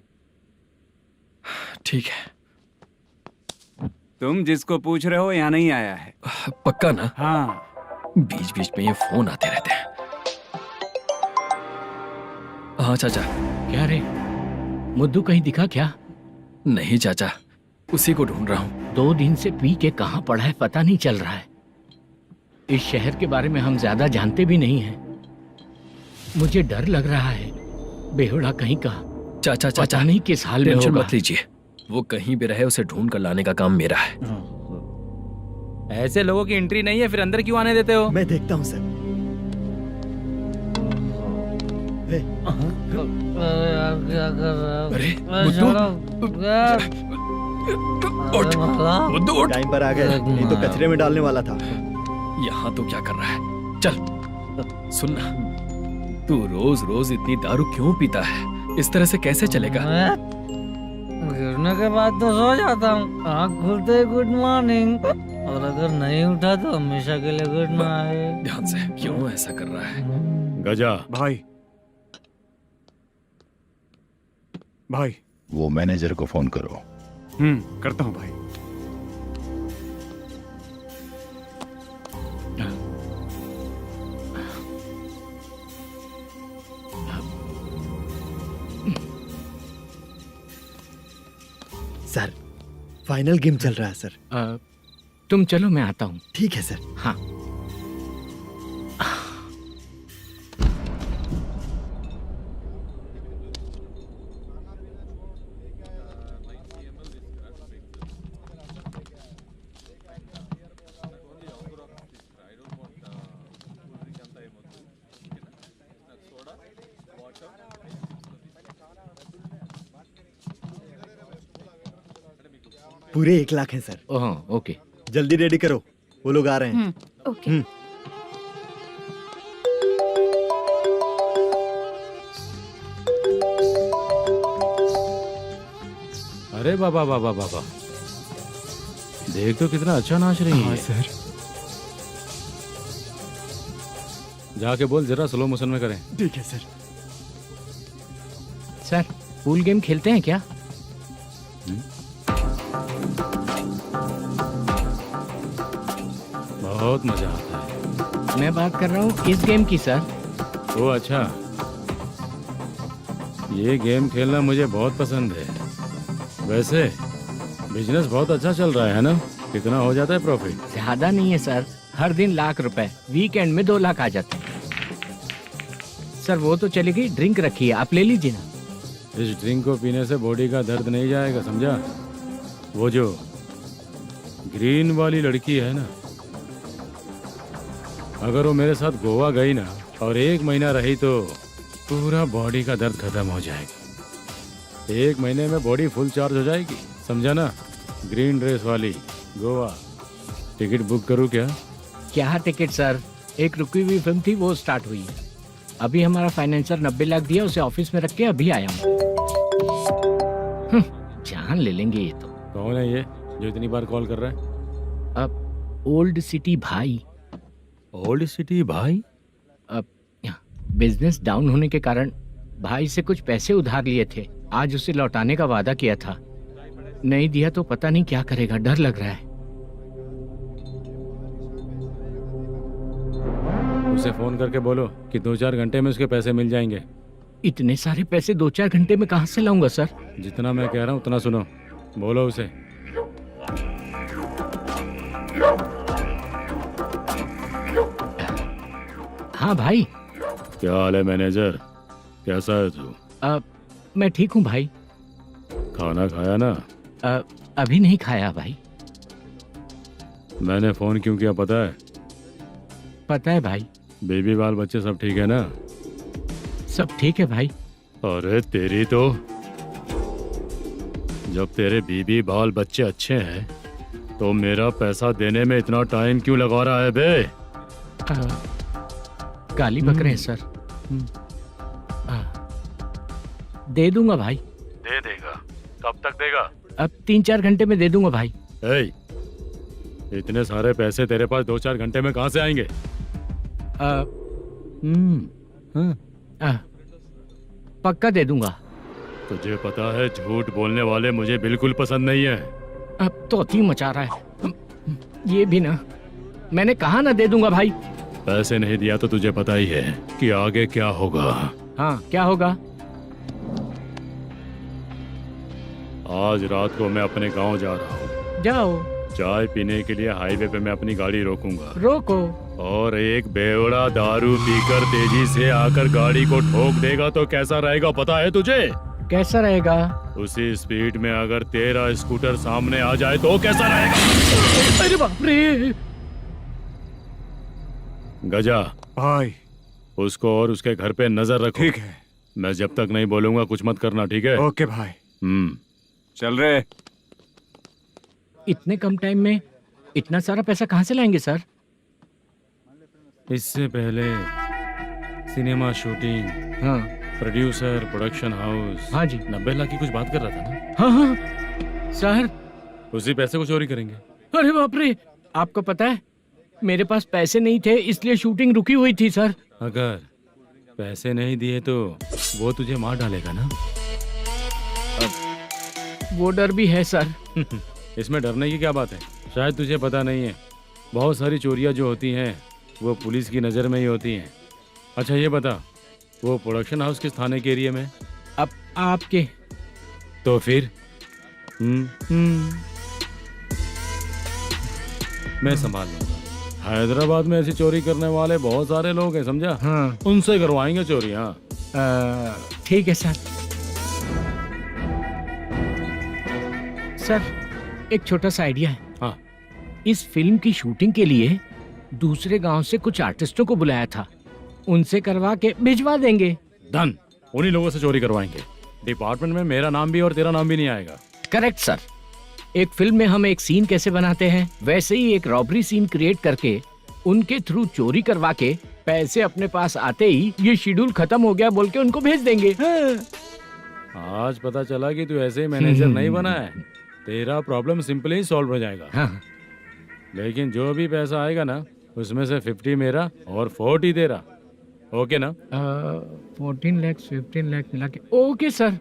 ठीक है। तुम जिसको पूछ रहे हो यहाँ नहीं आया है? पक्का ना? हाँ। बीच बीच में ये फोन आते रहते हैं। हाँ चाचा। क्या रे, मुद्दू कहीं दिखा क्या? नहीं चाचा, उसी को ढूंढ रहा हूँ। 2 दिन से पी के कहाँ पड़ा है पता नहीं चल रहा है। इस शहर के बारे में हम ज्यादा जानते भी नहीं हैं। मुझे डर लग रहा है, बेहुड़ा कहीं का। चाचा पता नहीं किस हाल में टेंशन होगा। मत लीजिए, वो कहीं भी रहे उसे ढूंढ कर लाने का काम मेरा है। ऐसे लोगों की एंट्री नहीं है, फिर अंदर क्यों आने देते हो? मैं देखता हूँ सर। अरे मुद्दू उठ। टाइम पर आ गए, नहीं तो कचरे में डालने वाला था। यहाँ तो क्या कर रहा है? चल सुनना, तू रोज रोज इतनी दारू क्यों पीता है? इस तरह से कैसे चलेगा? गिरने के बाद तो सो जाता हूँ, आँख खुलते ही गुड मॉर्निंग, और अगर नहीं उठा तो हमेशा के लिए गुड नाइट। ध्यान से, क्यों ऐसा कर रहा है? गजा भाई, भाई वो मैनेजर को फोन करो। करता हूँ भाई। सर फाइनल गेम चल रहा है सर। तुम चलो, मैं आता हूँ। ठीक है सर। हाँ। पूरे 1 लाख हैं सर। Oh okay. जल्दी रेडी करो, वो लोग आ रहे हैं। ओके। अरे बाबा बाबा बाबा, देख तो कितना अच्छा नाच रही है। सर। जाके बोल जरा स्लो मोशन में करें। ठीक है सर। सर पूल गेम खेलते हैं क्या? बहुत मजा आता है। मैं बात कर रहा हूँ इस गेम की सर। ओ अच्छा, ये गेम खेलना मुझे बहुत पसंद है। वैसे बिजनेस बहुत अच्छा चल रहा है ना? कितना हो जाता है प्रॉफिट? ज्यादा नहीं है सर, हर दिन लाख रुपए, वीकेंड में 2 लाख आ जाते हैं। सर वो तो चलेगी, ड्रिंक रखी है, आप ले लीजिए ना। इस ड्रिंक को पीने से बॉडी का दर्द नहीं जाएगा, समझा? वो जो ग्रीन वाली लड़की है ना, अगर वो मेरे साथ गोवा गई ना और 1 महीना रही तो पूरा बॉडी का दर्द खत्म हो जाएगा। 1 महीने में बॉडी फुल चार्ज हो जाएगी, समझा ना? ग्रीन ड्रेस वाली गोवा। टिकट बुक करूं क्या? क्या टिकट सर, एक रुकी हुई फिल्म थी वो स्टार्ट हुई है। अभी हमारा फाइनेंसर 90 लाख दिया, उसे ऑफिस में रख के अभी आया हूँ। जान ले लेंगे ये तो। कौन है ये जो इतनी बार कॉल कर रहा है? अब ओल्ड सिटी भाई। ओल्ड सिटी भाई? अब बिजनेस डाउन होने के कारण भाई से कुछ पैसे उधार लिए थे, आज उसे लौटाने का वादा किया था। नहीं दिया तो पता नहीं क्या करेगा, डर लग रहा है। उसे फोन करके बोलो कि 2-4 घंटे में उसके पैसे मिल जाएंगे। इतने सारे पैसे 2-4 घंटे में कहाँ से लाऊंगा सर? जितना मैं कह रहा हूँ उतना सुनो, बोलो उसे। हाँ भाई। क्या हाल है मैनेजर, कैसा है तू? मैं ठीक हूँ भाई। खाना खाया ना? अभी नहीं खाया भाई। मैंने फोन क्यों किया पता है? पता है भाई। बेबी बाल बच्चे सब ठीक है ना? सब ठीक है भाई। अरे तेरी तो, जब तेरे बीबी बाल बच्चे अच्छे हैं तो मेरा पैसा देने में इतना टाइम क्यों लगा रहा है बे? गाली बक रहे हैं सर। दे दूंगा भाई। दे देगा? कब तक देगा? अब 3-4 घंटे में दे दूंगा भाई। इतने सारे पैसे तेरे पास 2-4 घंटे में कहाँ से आएंगे? पक्का दे दूंगा। तुझे पता है झूठ बोलने वाले मुझे बिल्कुल पसंद नहीं है। अब तोती मचा रहा है ये भी ना। मैंने कहा ना दे दूंगा भाई। पैसे नहीं दिया तो तुझे पता ही है कि आगे क्या होगा। हाँ क्या होगा? आज रात को मैं अपने गांव जा रहा हूँ। जाओ। चाय पीने के लिए हाईवे पे मैं अपनी गाड़ी रोकूंगा। रोको। और एक बेवड़ा दारू पीकर तेजी से आकर गाड़ी को ठोक देगा तो कैसा रहेगा पता है तुझे? कैसा रहेगा? उसी स्पीड में अगर तेरा स्कूटर सामने आ जाए तो कैसा रहेगा? अरे बाप रे। गजा भाई, उसको और उसके घर पे नजर रखो। ठीक है। मैं जब तक नहीं बोलूंगा कुछ मत करना, ठीक है? ओके भाई। चल रहे। इतने कम टाइम में इतना सारा पैसा कहाँ से लाएंगे सर? इससे पहले सिनेमा शूटिंग, हाँ, प्रोड्यूसर, प्रोडक्शन हाउस। हाँ जी। 90 लाख की कुछ बात कर रहा था ना? हाँ हाँ सर। उसी पैसे को चोरी करेंगे। अरे बाप रे, आपको पता है मेरे पास पैसे नहीं थे इसलिए शूटिंग रुकी हुई थी सर। अगर पैसे नहीं दिए तो वो तुझे मार डालेगा ना? वो डर भी है सर। इसमें डरने की क्या बात है? शायद तुझे पता नहीं है, बहुत सारी चोरियां जो होती हैं वो पुलिस की नज़र में ही होती हैं। अच्छा ये बता, वो प्रोडक्शन हाउस किस थाने के एरिया में? अब आपके। तो फिर मैं संभाल लूंगा। हैदराबाद में ऐसी चोरी करने वाले बहुत सारे लोग हैं, समझा? हाँ। उनसे करवाएंगे चोरी। हाँ ठीक है सर। सर एक छोटा सा आइडिया है। हाँ। इस फिल्म की शूटिंग के लिए दूसरे गांव से कुछ आर्टिस्टों को बुलाया था, उनसे करवा के भिजवा देंगे। डन। उन्हीं लोगों से चोरी करवाएंगे। डिपार्टमेंट में मेरा नाम भी और तेरा नाम भी नहीं आएगा। Correct sir. एक फिल्म में हम एक सीन कैसे बनाते हैं, वैसे ही एक रॉबरी सीन क्रिएट करके उनके थ्रू चोरी करवा के पैसे अपने पास आते ही ये शेड्यूल खत्म हो गया बोल के उनको भेज देंगे। आज पता चला कि तू ऐसे ही मैनेजर नहीं बना है। तेरा प्रॉब्लम सिंपली ही सॉल्व हो जाएगा। हाँ। लेकिन जो भी पैसा आएगा ना, उसमें से 50 मेरा और 40 तेरा। ओके ना? 14 लाख 15 लाख मिला के ओके सर।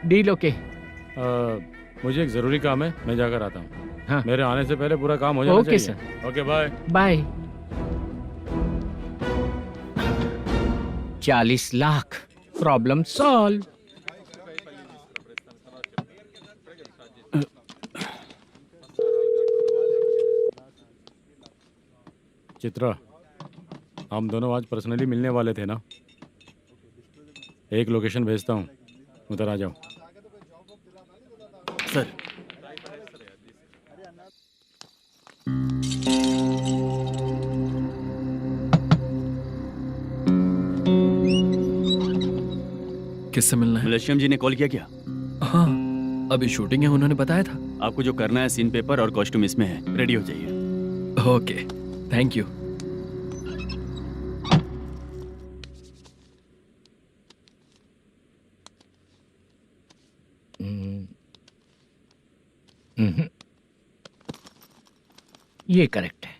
Deal okay. मुझे एक जरूरी काम है, मैं जाकर आता हूँ। हाँ। मेरे आने से पहले पूरा काम हो जाना ओके चाहिए। Sir. Okay bye bye. 40 lakh problem solve. Chitra, हम दोनों आज पर्सनली मिलने वाले थे ना? एक लोकेशन भेजता हूँ, उधर आ जाओ। सर किससे मिलना है? मलेशियम जी ने कॉल किया क्या? हाँ, अभी शूटिंग है, उन्होंने बताया था। आपको जो करना है, सीन पेपर और कॉस्ट्यूम इसमें है, रेडी हो जाइए। Okay, thank you. ये करेक्ट है।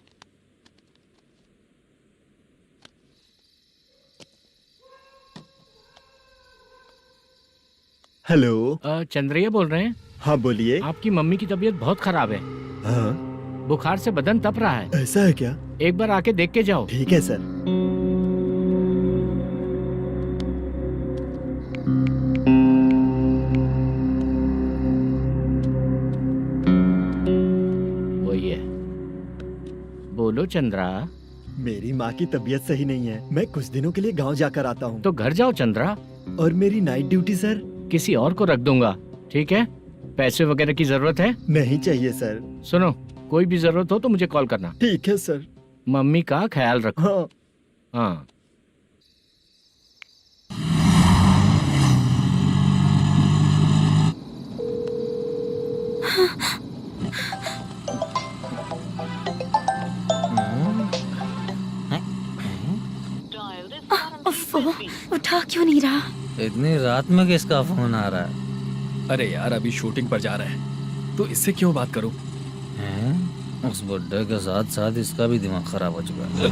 हेलो। चंद्रैया बोल रहे हैं? हाँ बोलिए। आपकी मम्मी की तबीयत बहुत खराब है। हाँ। बुखार से बदन तप रहा है। ऐसा है क्या? एक बार आके देख के जाओ। ठीक है सर। वही है। बोलो चंद्रा। मेरी माँ की तबीयत सही नहीं है, मैं कुछ दिनों के लिए गांव जाकर आता हूँ। तो घर जाओ चंद्रा। और मेरी नाइट ड्यूटी सर? किसी और को रख दूंगा, ठीक है? पैसे वगैरह की जरूरत है? नहीं चाहिए सर। सुनो, कोई भी जरूरत हो तो मुझे कॉल करना। ठीक है सर। मम्मी का ख्याल रखो। हाँ। हाँ। उठा क्यों नहीं रहा? इतनी रात में किसका फोन आ रहा है? अरे यार, अभी शूटिंग पर जा रहे हैं, तो इससे क्यों बात करूं? उस बुड्ढे के साथ साथ इसका भी दिमाग खराब हो चुका है।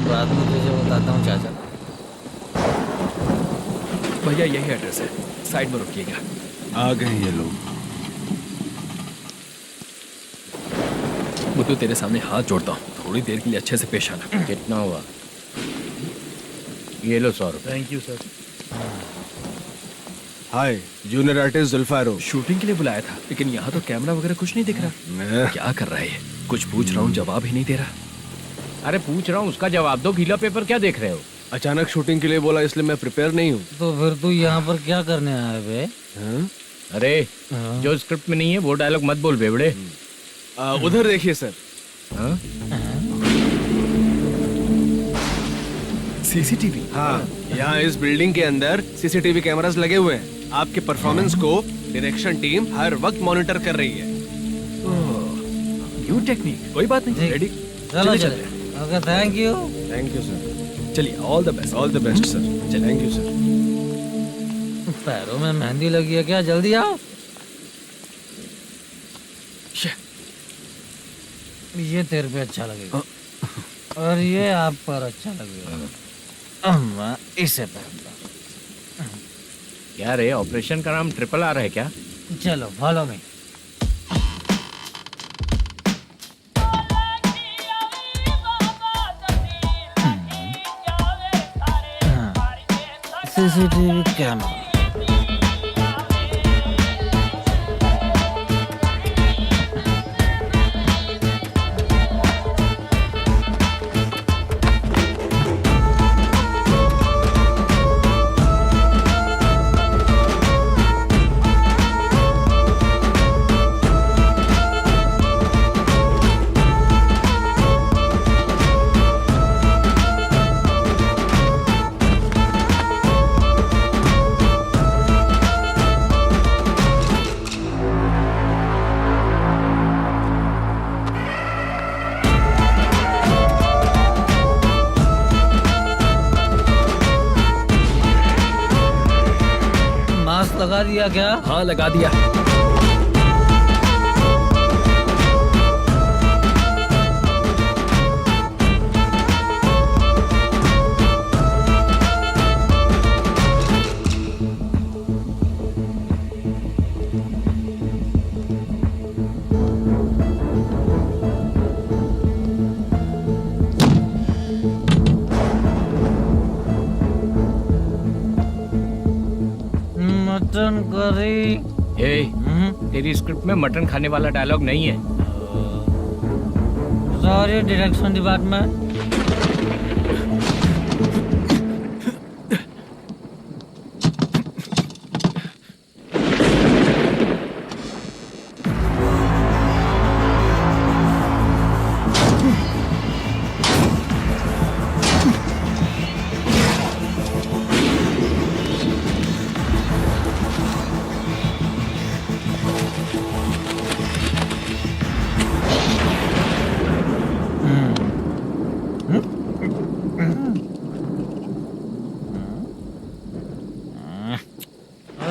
रात में तुझे बताता हूँ चाचा। भैया यही एड्रेस है, साइड में रुकिएगा। आ गए ये लोग। बुद्धू, तेरे सामने हाथ जोड़ता हूँ, थोड़ी देर के लिए अच्छे से पेश आना। कितना हुआ? ये लो 100 रुपए। Thank you sir. Hi, junior artist जुल्फारो। शूटिंग के लिए बुलाया था, लेकिन यहाँ तो कैमरा वगैरह कुछ नहीं दिख रहा। क्या कर रहा है ये? कुछ पूछ रहा हूँ, जवाब ही नहीं दे रहा। अरे पूछ रहा हूँ, उसका जवाब दो। गीला पेपर क्या देख रहे हो? अचानक शूटिंग के लिए बोला, इसलिए मैं प्रिपेयर नहीं हूँ। तो फिर तू यहाँ पर क्या करने आया बे? अरे जो स्क्रिप्ट में नहीं है वो डायलॉग मत बोल बेवड़े। उधर देखिए सर। सीसीटीवी? हाँ, यहाँ इस बिल्डिंग के अंदर सीसीटीवी कैमरास लगे हुए हैं। आपके परफॉर्मेंस को डायरेक्शन टीम हर वक्त मॉनिटर कर रही है। न्यू टेक्निक, कोई बात नहीं। रेडी? चलो चले। Okay, thank you. Thank you sir. चलिए, all the best. All the best sir. Thank you sir. पैरों में मेहंदी लगी है क्या? जल्दी आओ। ये तेरे पे अच्छा लगेगा और ये आप पर अच्छा लगेगा। मैं इसे पहनता। क्या रे, ऑपरेशन का नाम ट्रिपल आर है क्या? चलो फॉलो मी। CCTV camera. लगा दिया क्या? हाँ लगा दिया। Mutton curry. तेरी स्क्रिप्ट में मटन खाने वाला डायलॉग नहीं है। Sorry direction department.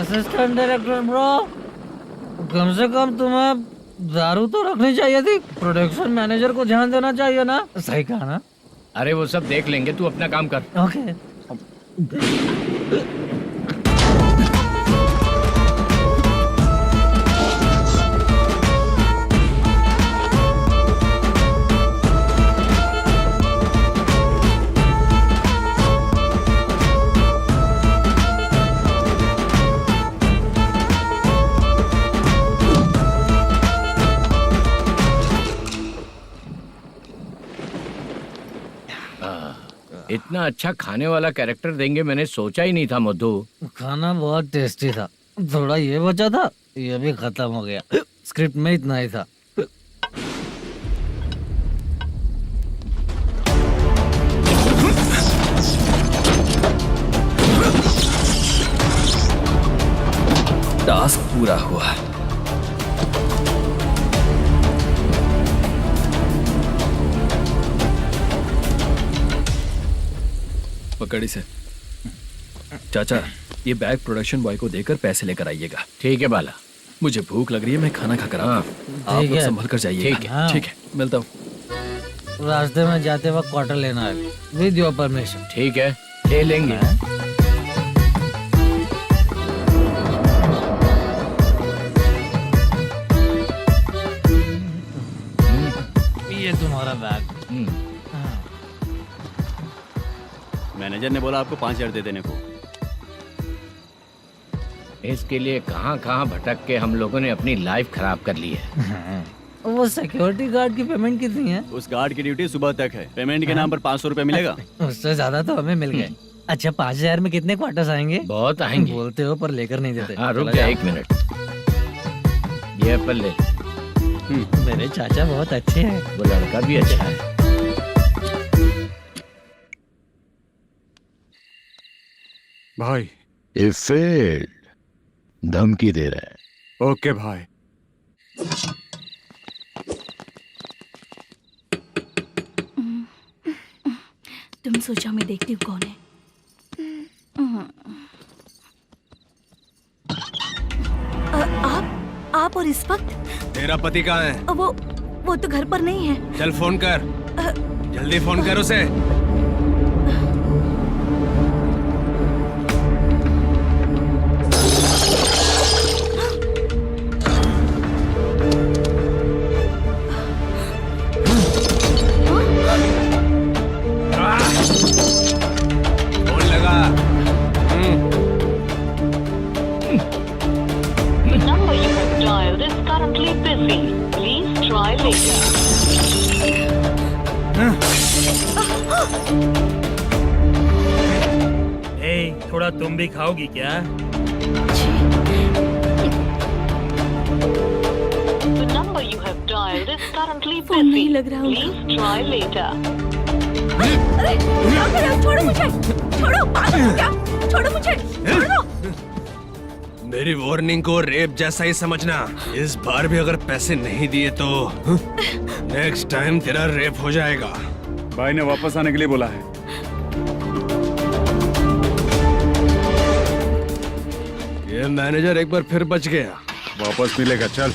Assistant director bro, कम से कम तुम्हें दारू तो रखनी चाहिए थी। प्रोडक्शन मैनेजर को ध्यान देना चाहिए ना। सही कहा ना? अरे वो सब देख लेंगे, तू अपना काम कर। ओके। इतना अच्छा खाने वाला कैरेक्टर देंगे मैंने सोचा ही नहीं था मधु। खाना बहुत टेस्टी था। थोड़ा ये बचा था, ये भी खत्म हो गया। स्क्रिप्ट में इतना ही था। टास्क पूरा हुआ। पकड़ी से चाचा, ये बैग प्रोडक्शन बॉय को देकर पैसे लेकर आइएगा। ठीक है बाला। मुझे भूख लग रही है, मैं खाना खाकर आता हूँ। आप लोग संभल कर जाइए। ठीक है। ठीक है, मिलता हूँ। रास्ते में जाते वक्त क्वार्टर लेना है, विद योर परमिशन। ठीक है, ले लेंगे। ये तुम्हारा बैग। मैनेजर ने बोला आपको 5,000 दे देने को। इसके लिए कहाँ कहाँ भटक के हम लोगों ने अपनी लाइफ खराब कर ली है। वो सिक्योरिटी गार्ड की पेमेंट कितनी है? उस गार्ड की ड्यूटी सुबह तक है। पेमेंट के नाम पर 500 रुपए मिलेगा। उससे ज्यादा तो हमें मिल गए। अच्छा 5,000 में कितने क्वार्टर्स आएंगे? बहुत आएंगे। बोलते हो पर लेकर नहीं देते। हाँ रुक जा 1 मिनट। ये एप्पल ले। मेरे चाचा बहुत अच्छे हैं। वो लड़का भी अच्छा है। भाई ये फेल्ड धमकी दे रहा है। ओके भाई। तुम सोचा मैं देखती हूँ कौन है। आप और इस वक्त? तेरा पति कहाँ है? वो तो घर पर नहीं है। चल फोन कर, जल्दी फोन कर उसे। फोन लगा। number you have dialed is currently busy. Please try later. थोड़ा तुम भी खाओगी क्या? The number you have dialed is currently busy. Please try later. अरे छोड़ो मुझे, छोड़ो, पागल हो क्या? छोड़ो मुझे, छोड़ो। मेरी वार्निंग को रेप जैसा ही समझना। इस बार भी अगर पैसे नहीं दिए तो नेक्स्ट टाइम तेरा रेप हो जाएगा। भाई ने वापस आने के लिए बोला है। ये मैनेजर एक बार फिर बच गया। वापस मिलेगा, चल।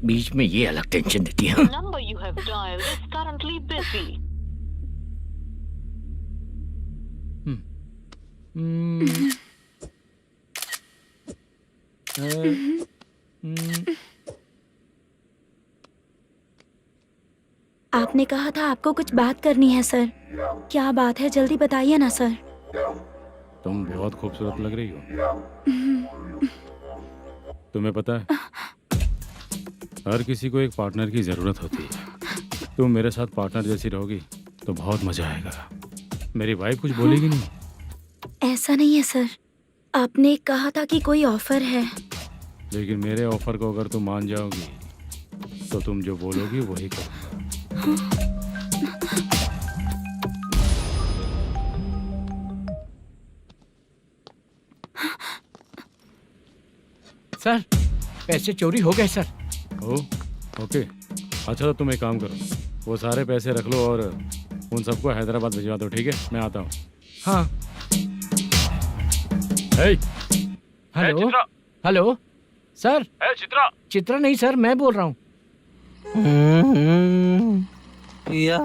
बीच में ये अलग टेंशन देती है। The number you have dialed is currently busy. आपने कहा था आपको कुछ बात करनी है सर। क्या बात है, जल्दी बताइए ना सर। तुम बहुत खूबसूरत लग रही हो। तुम्हें पता है, हर किसी को एक पार्टनर की जरूरत होती है। तुम मेरे साथ पार्टनर जैसी रहोगी तो बहुत मजा आएगा। मेरी वाइफ कुछ बोलेगी नहीं? ऐसा नहीं है सर, आपने कहा था कि कोई ऑफर है। लेकिन मेरे ऑफर को अगर तुम मान जाओगी तो तुम जो बोलोगी वही करो। सर, पैसे चोरी हो गए सर। ओके, अच्छा तो तुम एक काम करो, वो सारे पैसे रख लो और उन सबको हैदराबाद भिजवा दो, ठीक है? मैं आता हूँ। हाँ। Hello hello sir. Chitra? Chitra नहीं सर, मैं बोल रहा हूँ। या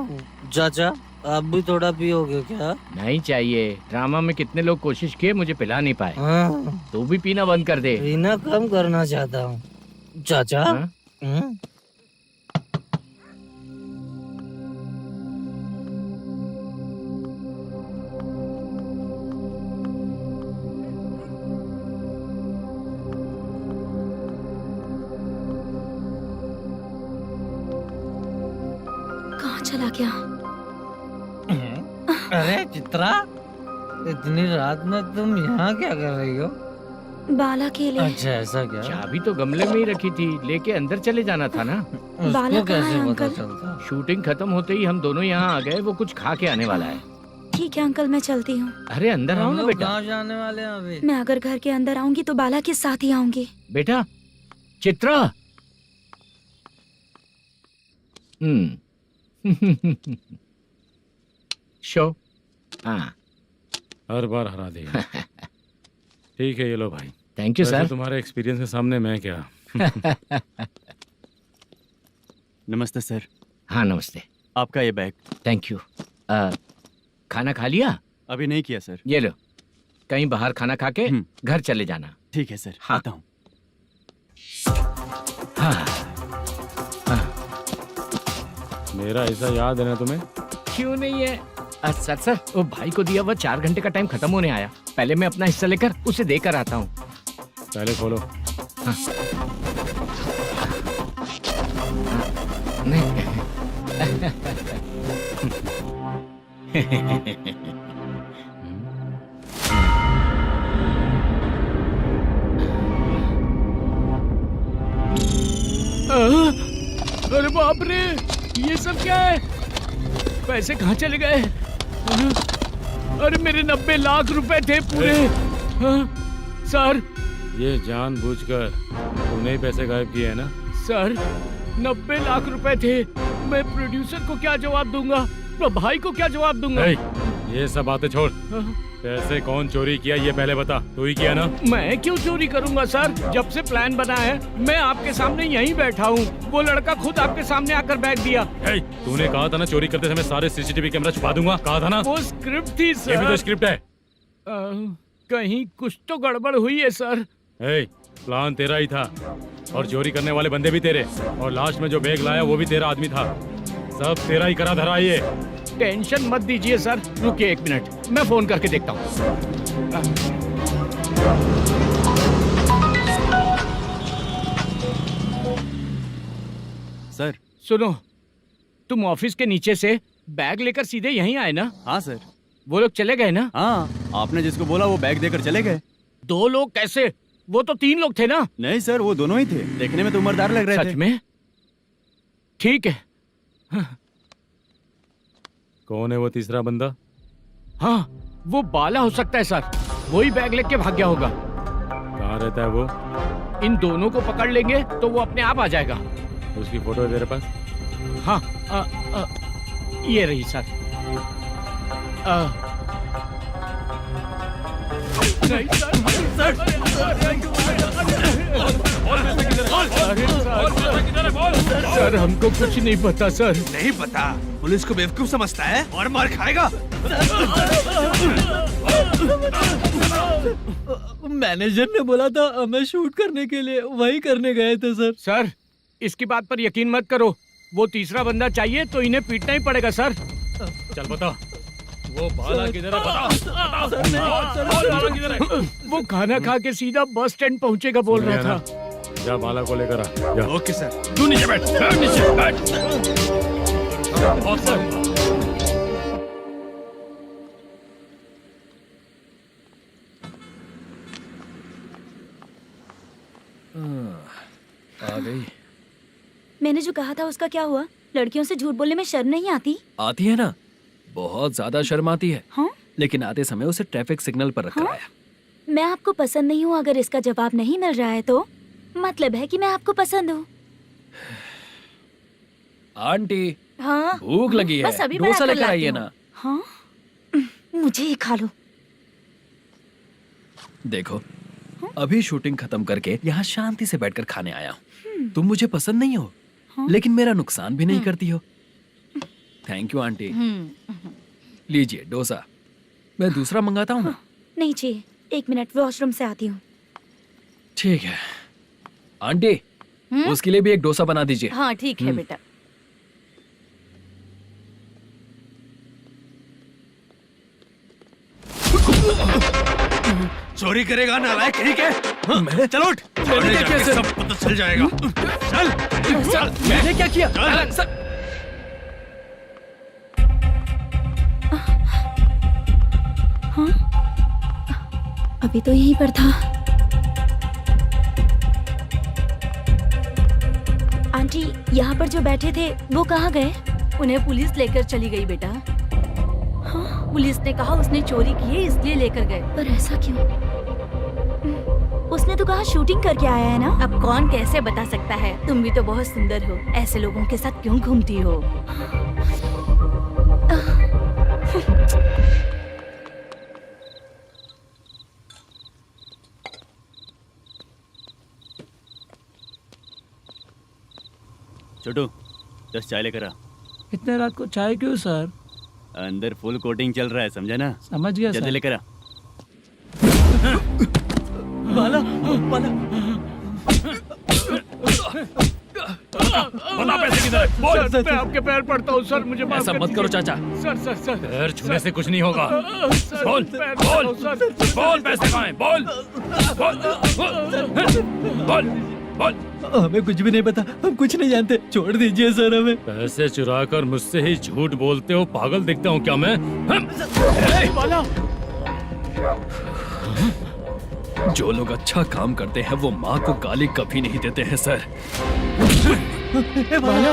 चाचा, आप भी थोड़ा पियोगे क्या? नहीं चाहिए। ड्रामा में कितने लोग कोशिश किए, मुझे पिला नहीं पाए। तू भी पीना बंद कर दे। पीना कम करना चाहता हूँ चाचा। कहाँ चला गया? अरे चित्रा, इतनी रात में तुम यहाँ क्या कर रही हो? बाला के लिए। अच्छा ऐसा क्या? चाबी तो गमले में ही रखी थी, लेके अंदर चले जाना था ना। बाला उसको कहाँ है कैसे पता अंकल? चलता? शूटिंग खत्म होते ही हम दोनों यहाँ आ गए। वो कुछ खा के आने वाला है। ठीक है अंकल, मैं चलती हूँ। अरे अंदर आओ ना बेटा। कहाँ जाने वाले हैं अभी? मैं अगर घर के अंदर आऊंगी तो बाला के साथ ही आऊंगी। बेटा चित्रा। शो। हाँ, हर बार हरा देगा। ठीक है, ये लो भाई। Thank you sir. तुम्हारे एक्सपीरियंस के सामने मैं क्या। नमस्ते सर। हाँ नमस्ते। आपका ये बैग। Thank you. खाना खा लिया? अभी नहीं किया सर। ये लो, कहीं बाहर खाना खा के घर चले जाना। ठीक है सर। हाँ। आता हूँ। हाँ। मेरा ऐसा याद है ना तुम्हें? क्यों नहीं है सर, वो भाई को दिया हुआ 4 घंटे का टाइम खत्म होने आया। पहले मैं अपना हिस्सा लेकर उसे देकर आता हूँ। पहले खोलो। हाँ। अरे बाप रे, ये सब क्या है? पैसे कहाँ चले गए? अरे मेरे 90 लाख रुपए थे पूरे। सर, ये जानबूझकर तूने ही पैसे गायब किए हैं ना? सर 90 लाख रुपए थे। मैं प्रोड्यूसर को क्या जवाब दूंगा, तो भाई को क्या जवाब दूंगा? ये सब बातें छोड़। पैसे कौन चोरी किया ये पहले बता। तू ही किया ना? मैं क्यों चोरी करूंगा सर? जब से प्लान बना है मैं आपके सामने यहीं बैठा हूँ। वो लड़का खुद आपके सामने आकर बैग दिया। तूने कहा था ना चोरी करते समय सारे सीसीटीवी कैमरा छुपा दूंगा, कहा था ना? वो स्क्रिप्ट थी सर। ये भी तो स्क्रिप्ट है। कहीं कुछ तो गड़बड़ हुई है सर। प्लान तेरा ही था और चोरी करने वाले बंदे भी तेरे, और लास्ट में जो बैग लाया वो भी तेरा आदमी था। सब तेरा ही करा धरा। ये टेंशन मत दीजिए सर। रुकिए 1 मिनट, मैं फोन करके देखता हूँ। सर सुनो, तुम ऑफिस के नीचे से बैग लेकर सीधे यहीं आए ना? हाँ सर। वो लोग चले गए ना? हाँ, आपने जिसको बोला वो बैग देकर चले गए। 2 लोग कैसे? वो तो 3 लोग थे ना? नहीं सर, वो दोनों ही थे। देखने में तो उम्रदार लग रहे थे। सच में? ठीक है। कौन है वो तीसरा बंदा? हाँ, वो बाला हो सकता है सर। वही बैग लेके भाग गया होगा। कहाँ रहता है वो? इन दोनों को पकड़ लेंगे तो वो अपने आप आ जाएगा। उसकी फोटो है तेरे पास? हाँ ये रही सर। नहीं सर हमको कुछ नहीं पता सर। नहीं पता? पुलिस को बेवकूफ समझता है और मार खाएगा। मैनेजर ने बोला था हमें शूट करने के लिए, वही करने गए थे सर। सर इसकी बात पर यकीन मत करो, वो तीसरा बंदा चाहिए तो इन्हें पीटना ही पड़ेगा सर। चल बता, वो बाला किधर है? बता। बाला किधर है? वो खाना खा के सीधा बस स्टैंड पहुंचेगा बोल रहा था। जा बाला को लेकर आ। जा। Okay sir. तू नीचे बैठ, नीचे बैठ। आ गई। मैंने जो कहा था उसका क्या हुआ? लड़कियों से झूठ बोलने में शर्म नहीं आती? आती है ना, बहुत ज्यादा शर्म आती है। हाँ? लेकिन आते समय उसे ट्रैफिक सिग्नल पर रखा हाँ? है। मैं आपको पसंद नहीं हूँ अगर इसका जवाब नहीं मिल रहा है तो मतलब है कि मैं आपको पसंद हूँ। आंटी हाँ? भूख लगी है, बस अभी डोसा बना कर लेकर लाती आइए हूँ। ना। हाँ? मुझे ही खा लो। देखो अभी शूटिंग खत्म करके यहाँ शांति से बैठकर खाने आया हूँ। तुम मुझे पसंद नहीं हो, लेकिन मेरा नुकसान भी नहीं करती हो। Thank you aunty. लीजिए डोसा। मैं दूसरा मंगाता हूँ ना? नहीं चाहिए, 1 मिनट वॉशरूम से आती हूँ। ठीक है आंटी, उसके लिए भी एक डोसा बना दीजिए। हाँ ठीक है बेटा। चोरी करेगा नालायक कहीं के? हाँ? चल उठ, मैंने क्या किया? सब पता चल जाएगा। चल। मैंने क्या किया? हाँ? अभी तो यहीं पर था। आंटी यहाँ पर जो बैठे थे वो कहाँ गए? उन्हें पुलिस लेकर चली गई बेटा। हाँ? पुलिस ने कहा उसने चोरी की है इसलिए लेकर गए। पर ऐसा क्यों? उसने तो कहा शूटिंग करके आया है ना। अब कौन कैसे बता सकता है? तुम भी तो बहुत सुंदर हो, ऐसे लोगों के साथ क्यों घूमती हो? छोटू 10 चाय लेकर आ। इतने रात को चाय क्यों सर? अंदर फुल कोटिंग चल रहा है, समझा ना? समझ गया जल्दी सर। लेकर आ। बाला बाला बता पैसे किधर है? बोल। सर मैं आपके पैर पड़ता हूँ सर, मुझे माफ ऐसा कर मत करो दीजिए। चाचा। सर सर सर पैर छूने से कुछ नहीं होगा। सर, बोल पैर बोल पड़ता हूँ, सर। बोल, पैसे कहाँ हैं? बोल बोल बोल बोल। हमें कुछ भी नहीं पता, हम कुछ नहीं जानते, छोड़ दीजिए सर हमें। पैसे चुरा कर मुझसे ही झूठ बोलते हो, पागल दिखता हूँ क्या मैं? बाला जो लोग अच्छा काम करते हैं वो माँ को गाली कभी नहीं देते हैं सर। बाला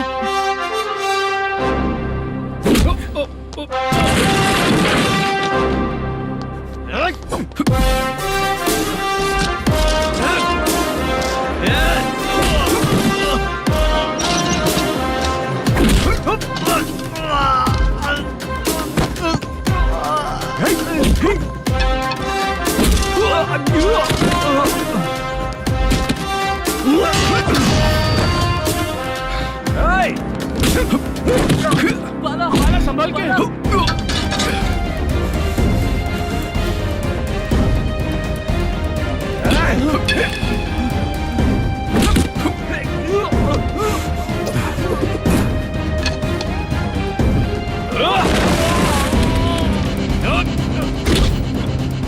बाला बाला संभाल के।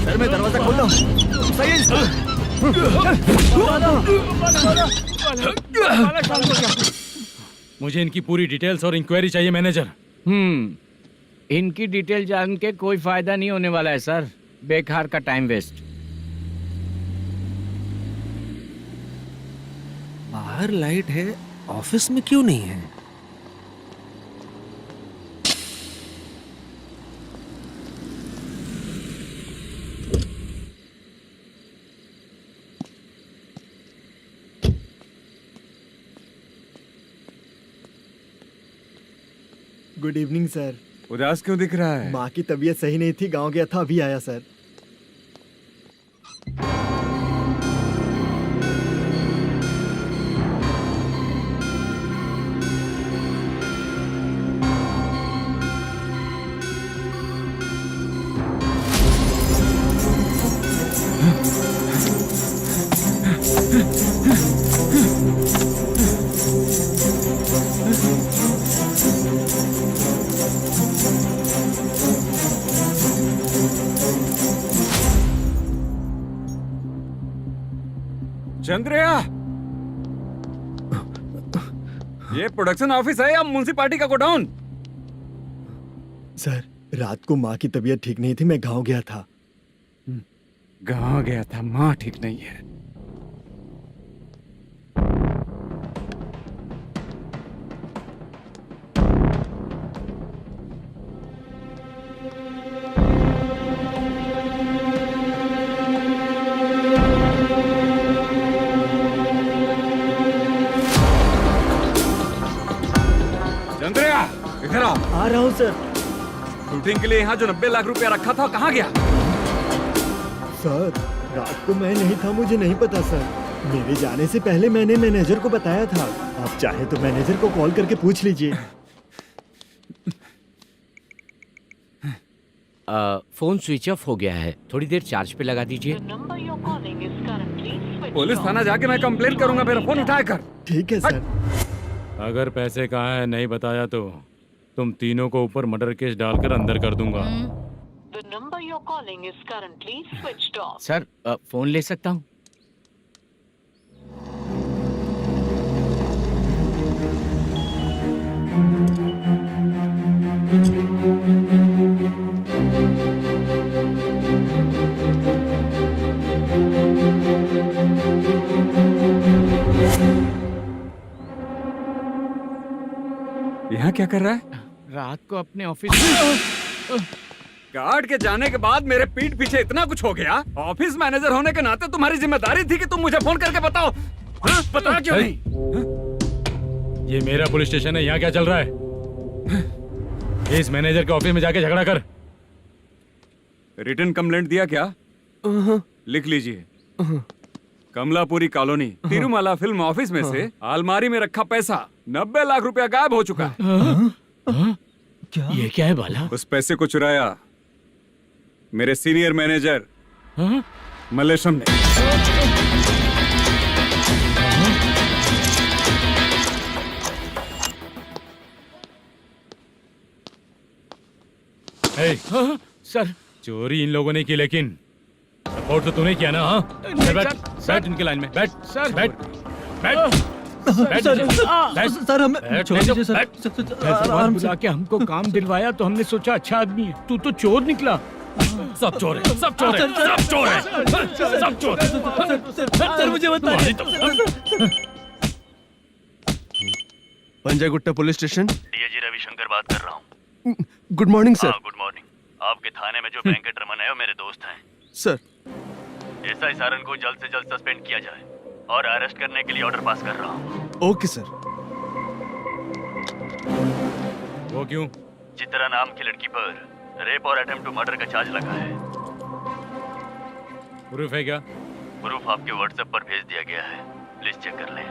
सर मैं दरवाजा खोलता हूँ। सही है। मुझे इनकी पूरी डिटेल्स और इंक्वायरी चाहिए मैनेजर। इनकी डिटेल जान के कोई फायदा नहीं होने वाला है सर, बेकार का टाइम वेस्ट। बाहर लाइट है, ऑफिस में क्यों नहीं है? Good evening sir. उदास क्यों दिख रहा है? माँ की तबीयत सही नहीं थी, गांव गया था, अभी आया सर। चंद्रया, ये प्रोडक्शन ऑफिस है या म्युनिसिपालिटी का गोडाउन? सर, रात को माँ की तबीयत ठीक नहीं थी, मैं गांव गया था। गांव गया था, माँ ठीक नहीं है। चंद्रया, इधर आओ। आ रहा हूँ सर। शूटिंग के लिए यहाँ जो 90 लाख रुपया रखा था, कहाँ गया? सर, रात को मैं नहीं था, मुझे नहीं पता सर। मेरे जाने से पहले मैंने मैनेजर को बताया था। आप चाहे तो मैनेजर को कॉल करके पूछ लीजिए। फोन स्विच ऑफ हो गया है, थोड़ी देर चार्ज पे लगा दीजिए। पुलिस थाना जाके मैं कंप्लेंट करूंगा, मेरा फोन उठाया कर। ठीक है सर। अगर पैसे कहाँ है नहीं बताया तो तुम तीनों को ऊपर मर्डर केस डालकर अंदर कर दूंगा। The number you're calling is currently switched off. Sir, phone ले सकता हूँ? यहाँ क्या कर रहा है? रात को अपने ऑफिस गार्ड के जाने के बाद मेरे पीठ पीछे इतना कुछ हो गया। ऑफिस मैनेजर होने के नाते तुम्हारी जिम्मेदारी थी कि तुम मुझे फोन करके बताओ। हाँ? बता क्यों नहीं? ये मेरा पुलिस स्टेशन है, यहाँ क्या चल रहा है? इस मैनेजर के ऑफिस में जाके झगड़ा कर। रिटन कंप्लेंट दिया क्या? लिख लीजिए। Kamalapuri colony, Tirumala film office में से अलमारी में रखा पैसा 90 लाख रुपया गायब हो चुका है। क्या? ये क्या है बाला? उस पैसे को चुराया मेरे सीनियर मैनेजर मल्लेशम ने। सर, चोरी इन लोगों ने की, लेकिन सपोर्ट तो तूने किया ना? हाँ, बैठ बैठ इनके लाइन में, बैठ सर, बैठ बैठ सर हमें छोड़ दीजिए सर। आराम से के हमको काम दिलवाया तो हमने सोचा अच्छा आदमी है, तू तो चोर निकला। सब चोर है, सब चोर है, सब चोर है, सब चोर है। सर मुझे बताइए। Panjagutta police station, DIG Ravishankar बात कर रहा हूँ। Good morning sir. Good morning. आपके थाने में जो वेंकट रमन है वो मेरे दोस्त हैं। सर, एसआई सारन को जल्द से जल्द सस्पेंड किया जाए और अरेस्ट करने के लिए ऑर्डर पास कर रहा हूँ। Okay sir. वो क्यों? चित्रा नाम की लड़की पर रेप और अटेम्प्ट टू मर्डर का चार्ज लगा है। प्रूफ है क्या? प्रूफ आपके व्हाट्सएप पर भेज दिया गया है, प्लीज चेक कर लें।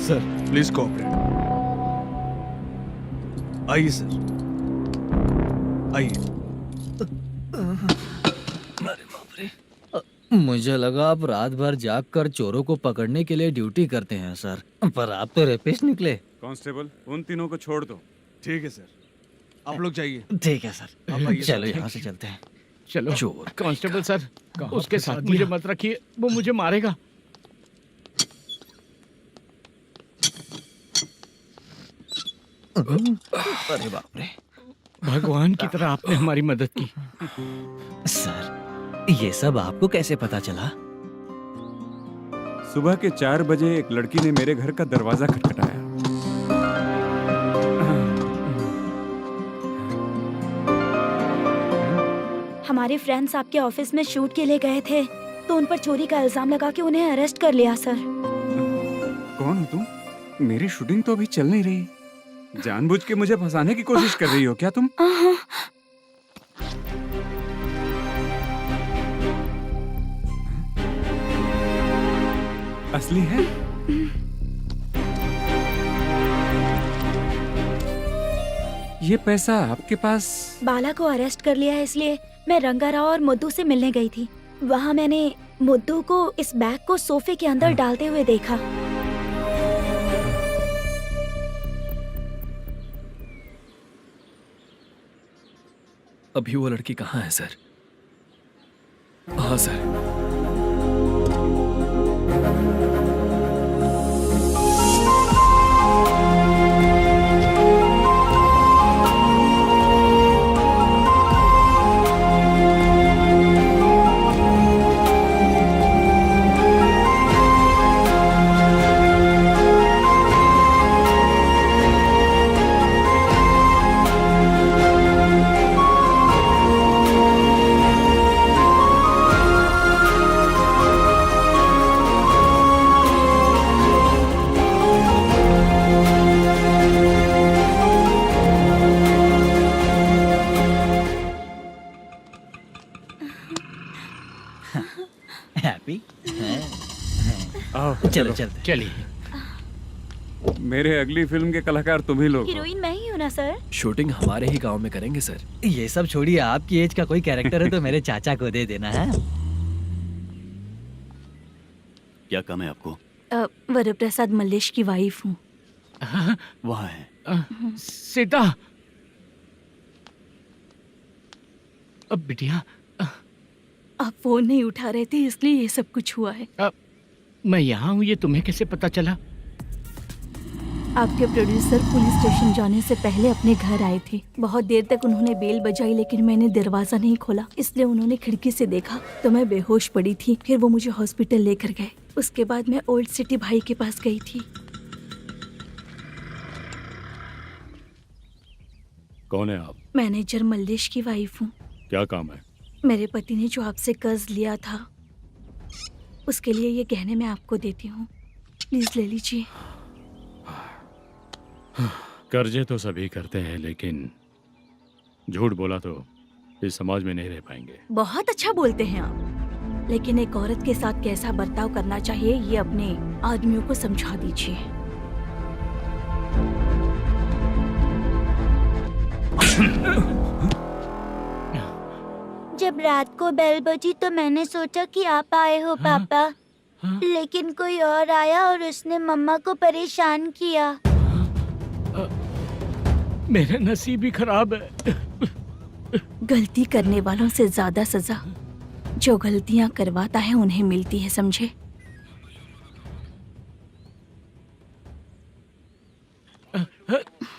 Sir please cooperate. आइए सर, आइए। मुझे लगा आप रात भर जाग कर चोरों को पकड़ने के लिए ड्यूटी करते हैं सर, पर आप तो रेपिस्ट निकले। कांस्टेबल, उन तीनों को छोड़ दो। ठीक है सर, आप लोग जाइए। ठीक है सर, चलो यहाँ से चलते हैं। चलो चोर। कांस्टेबल सर, उसके साथ मुझे मत रखिए, वो मुझे मारेगा। अरे बाप रे, भगवान की तरह आपने हमारी मदद की। सर, ये सब आपको कैसे पता चला? सुबह के 4 बजे एक लड़की ने मेरे घर का दरवाजा खटखटाया। हमारे फ्रेंड्स आपके ऑफिस में शूट के लिए गए थे। तो उन पर चोरी का इल्जाम लगा के उन्हें अरेस्ट कर लिया सर। कौन हो तुम? मेरी शूटिंग तो अभी चल नहीं रही। जानबूझ के मुझे फंसाने की कोशिश कर रही हो क्या तुम? असली है? ये पैसा आपके पास? बाला को अरेस्ट कर लिया है इसलिए मैं रंगाराव और मुद्दू से मिलने गई थी। वहाँ मैंने मुद्दू को इस बैग को सोफे के अंदर डालते हुए देखा। अभी वो लड़की कहाँ है सर? हाँ सर। हैप्पी? चलो चलते। चलिए। मेरे अगली फिल्म के कलाकार तुम ही लोग हो। हीरोइन मैं ही हूँ ना सर? शूटिंग हमारे ही गांव में करेंगे सर। ये सब छोड़िए, आपकी एज का कोई कैरेक्टर है तो मेरे चाचा को दे देना है। क्या काम है आपको? वरप्रसाद मल्लेश की वाइफ हूँ। वहाँ है। सीता। अब बिटिया आप फोन नहीं उठा रहे थे इसलिए ये सब कुछ हुआ है। मैं यहाँ हूँ, ये तुम्हें कैसे पता चला? आपके प्रोड्यूसर पुलिस स्टेशन जाने से पहले अपने घर आए थे। बहुत देर तक उन्होंने बेल बजाई लेकिन मैंने दरवाजा नहीं खोला, इसलिए उन्होंने खिड़की से देखा तो मैं बेहोश पड़ी थी। फिर वो मुझे हॉस्पिटल लेकर गए। उसके बाद मैं ओल्ड सिटी भाई के पास गई थी। कौन है आप? मैनेजर मल्लेश की वाइफ हूँ। क्या काम है? मेरे पति ने जो आपसे कर्ज लिया था उसके लिए ये गहने मैं आपको देती हूँ, प्लीज ले लीजिए। कर्जे तो सभी करते हैं लेकिन झूठ बोला तो इस समाज में नहीं रह पाएंगे। बहुत अच्छा बोलते हैं आप, लेकिन एक औरत के साथ कैसा बर्ताव करना चाहिए ये अपने आदमियों को समझा दीजिए। जब रात को बेल बजी तो मैंने सोचा कि आप आए हो पापा। लेकिन कोई और आया और उसने मम्मा को परेशान किया। मेरा नसीब ही खराब है। गलती करने वालों से ज्यादा सजा जो गलतियां करवाता है उन्हें मिलती है, समझे?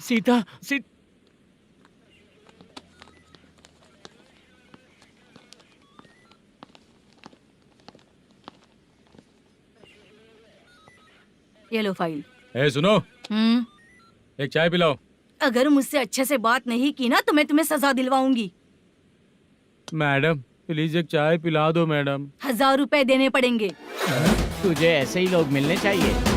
सीता, ये लो फाइल। सुनो, एक चाय पिलाओ। अगर मुझसे अच्छे से बात नहीं की ना तो मैं तुम्हें सजा दिलवाऊंगी। मैडम प्लीज एक चाय पिला दो मैडम। 1000 रुपए देने पड़ेंगे। तुझे ऐसे ही लोग मिलने चाहिए।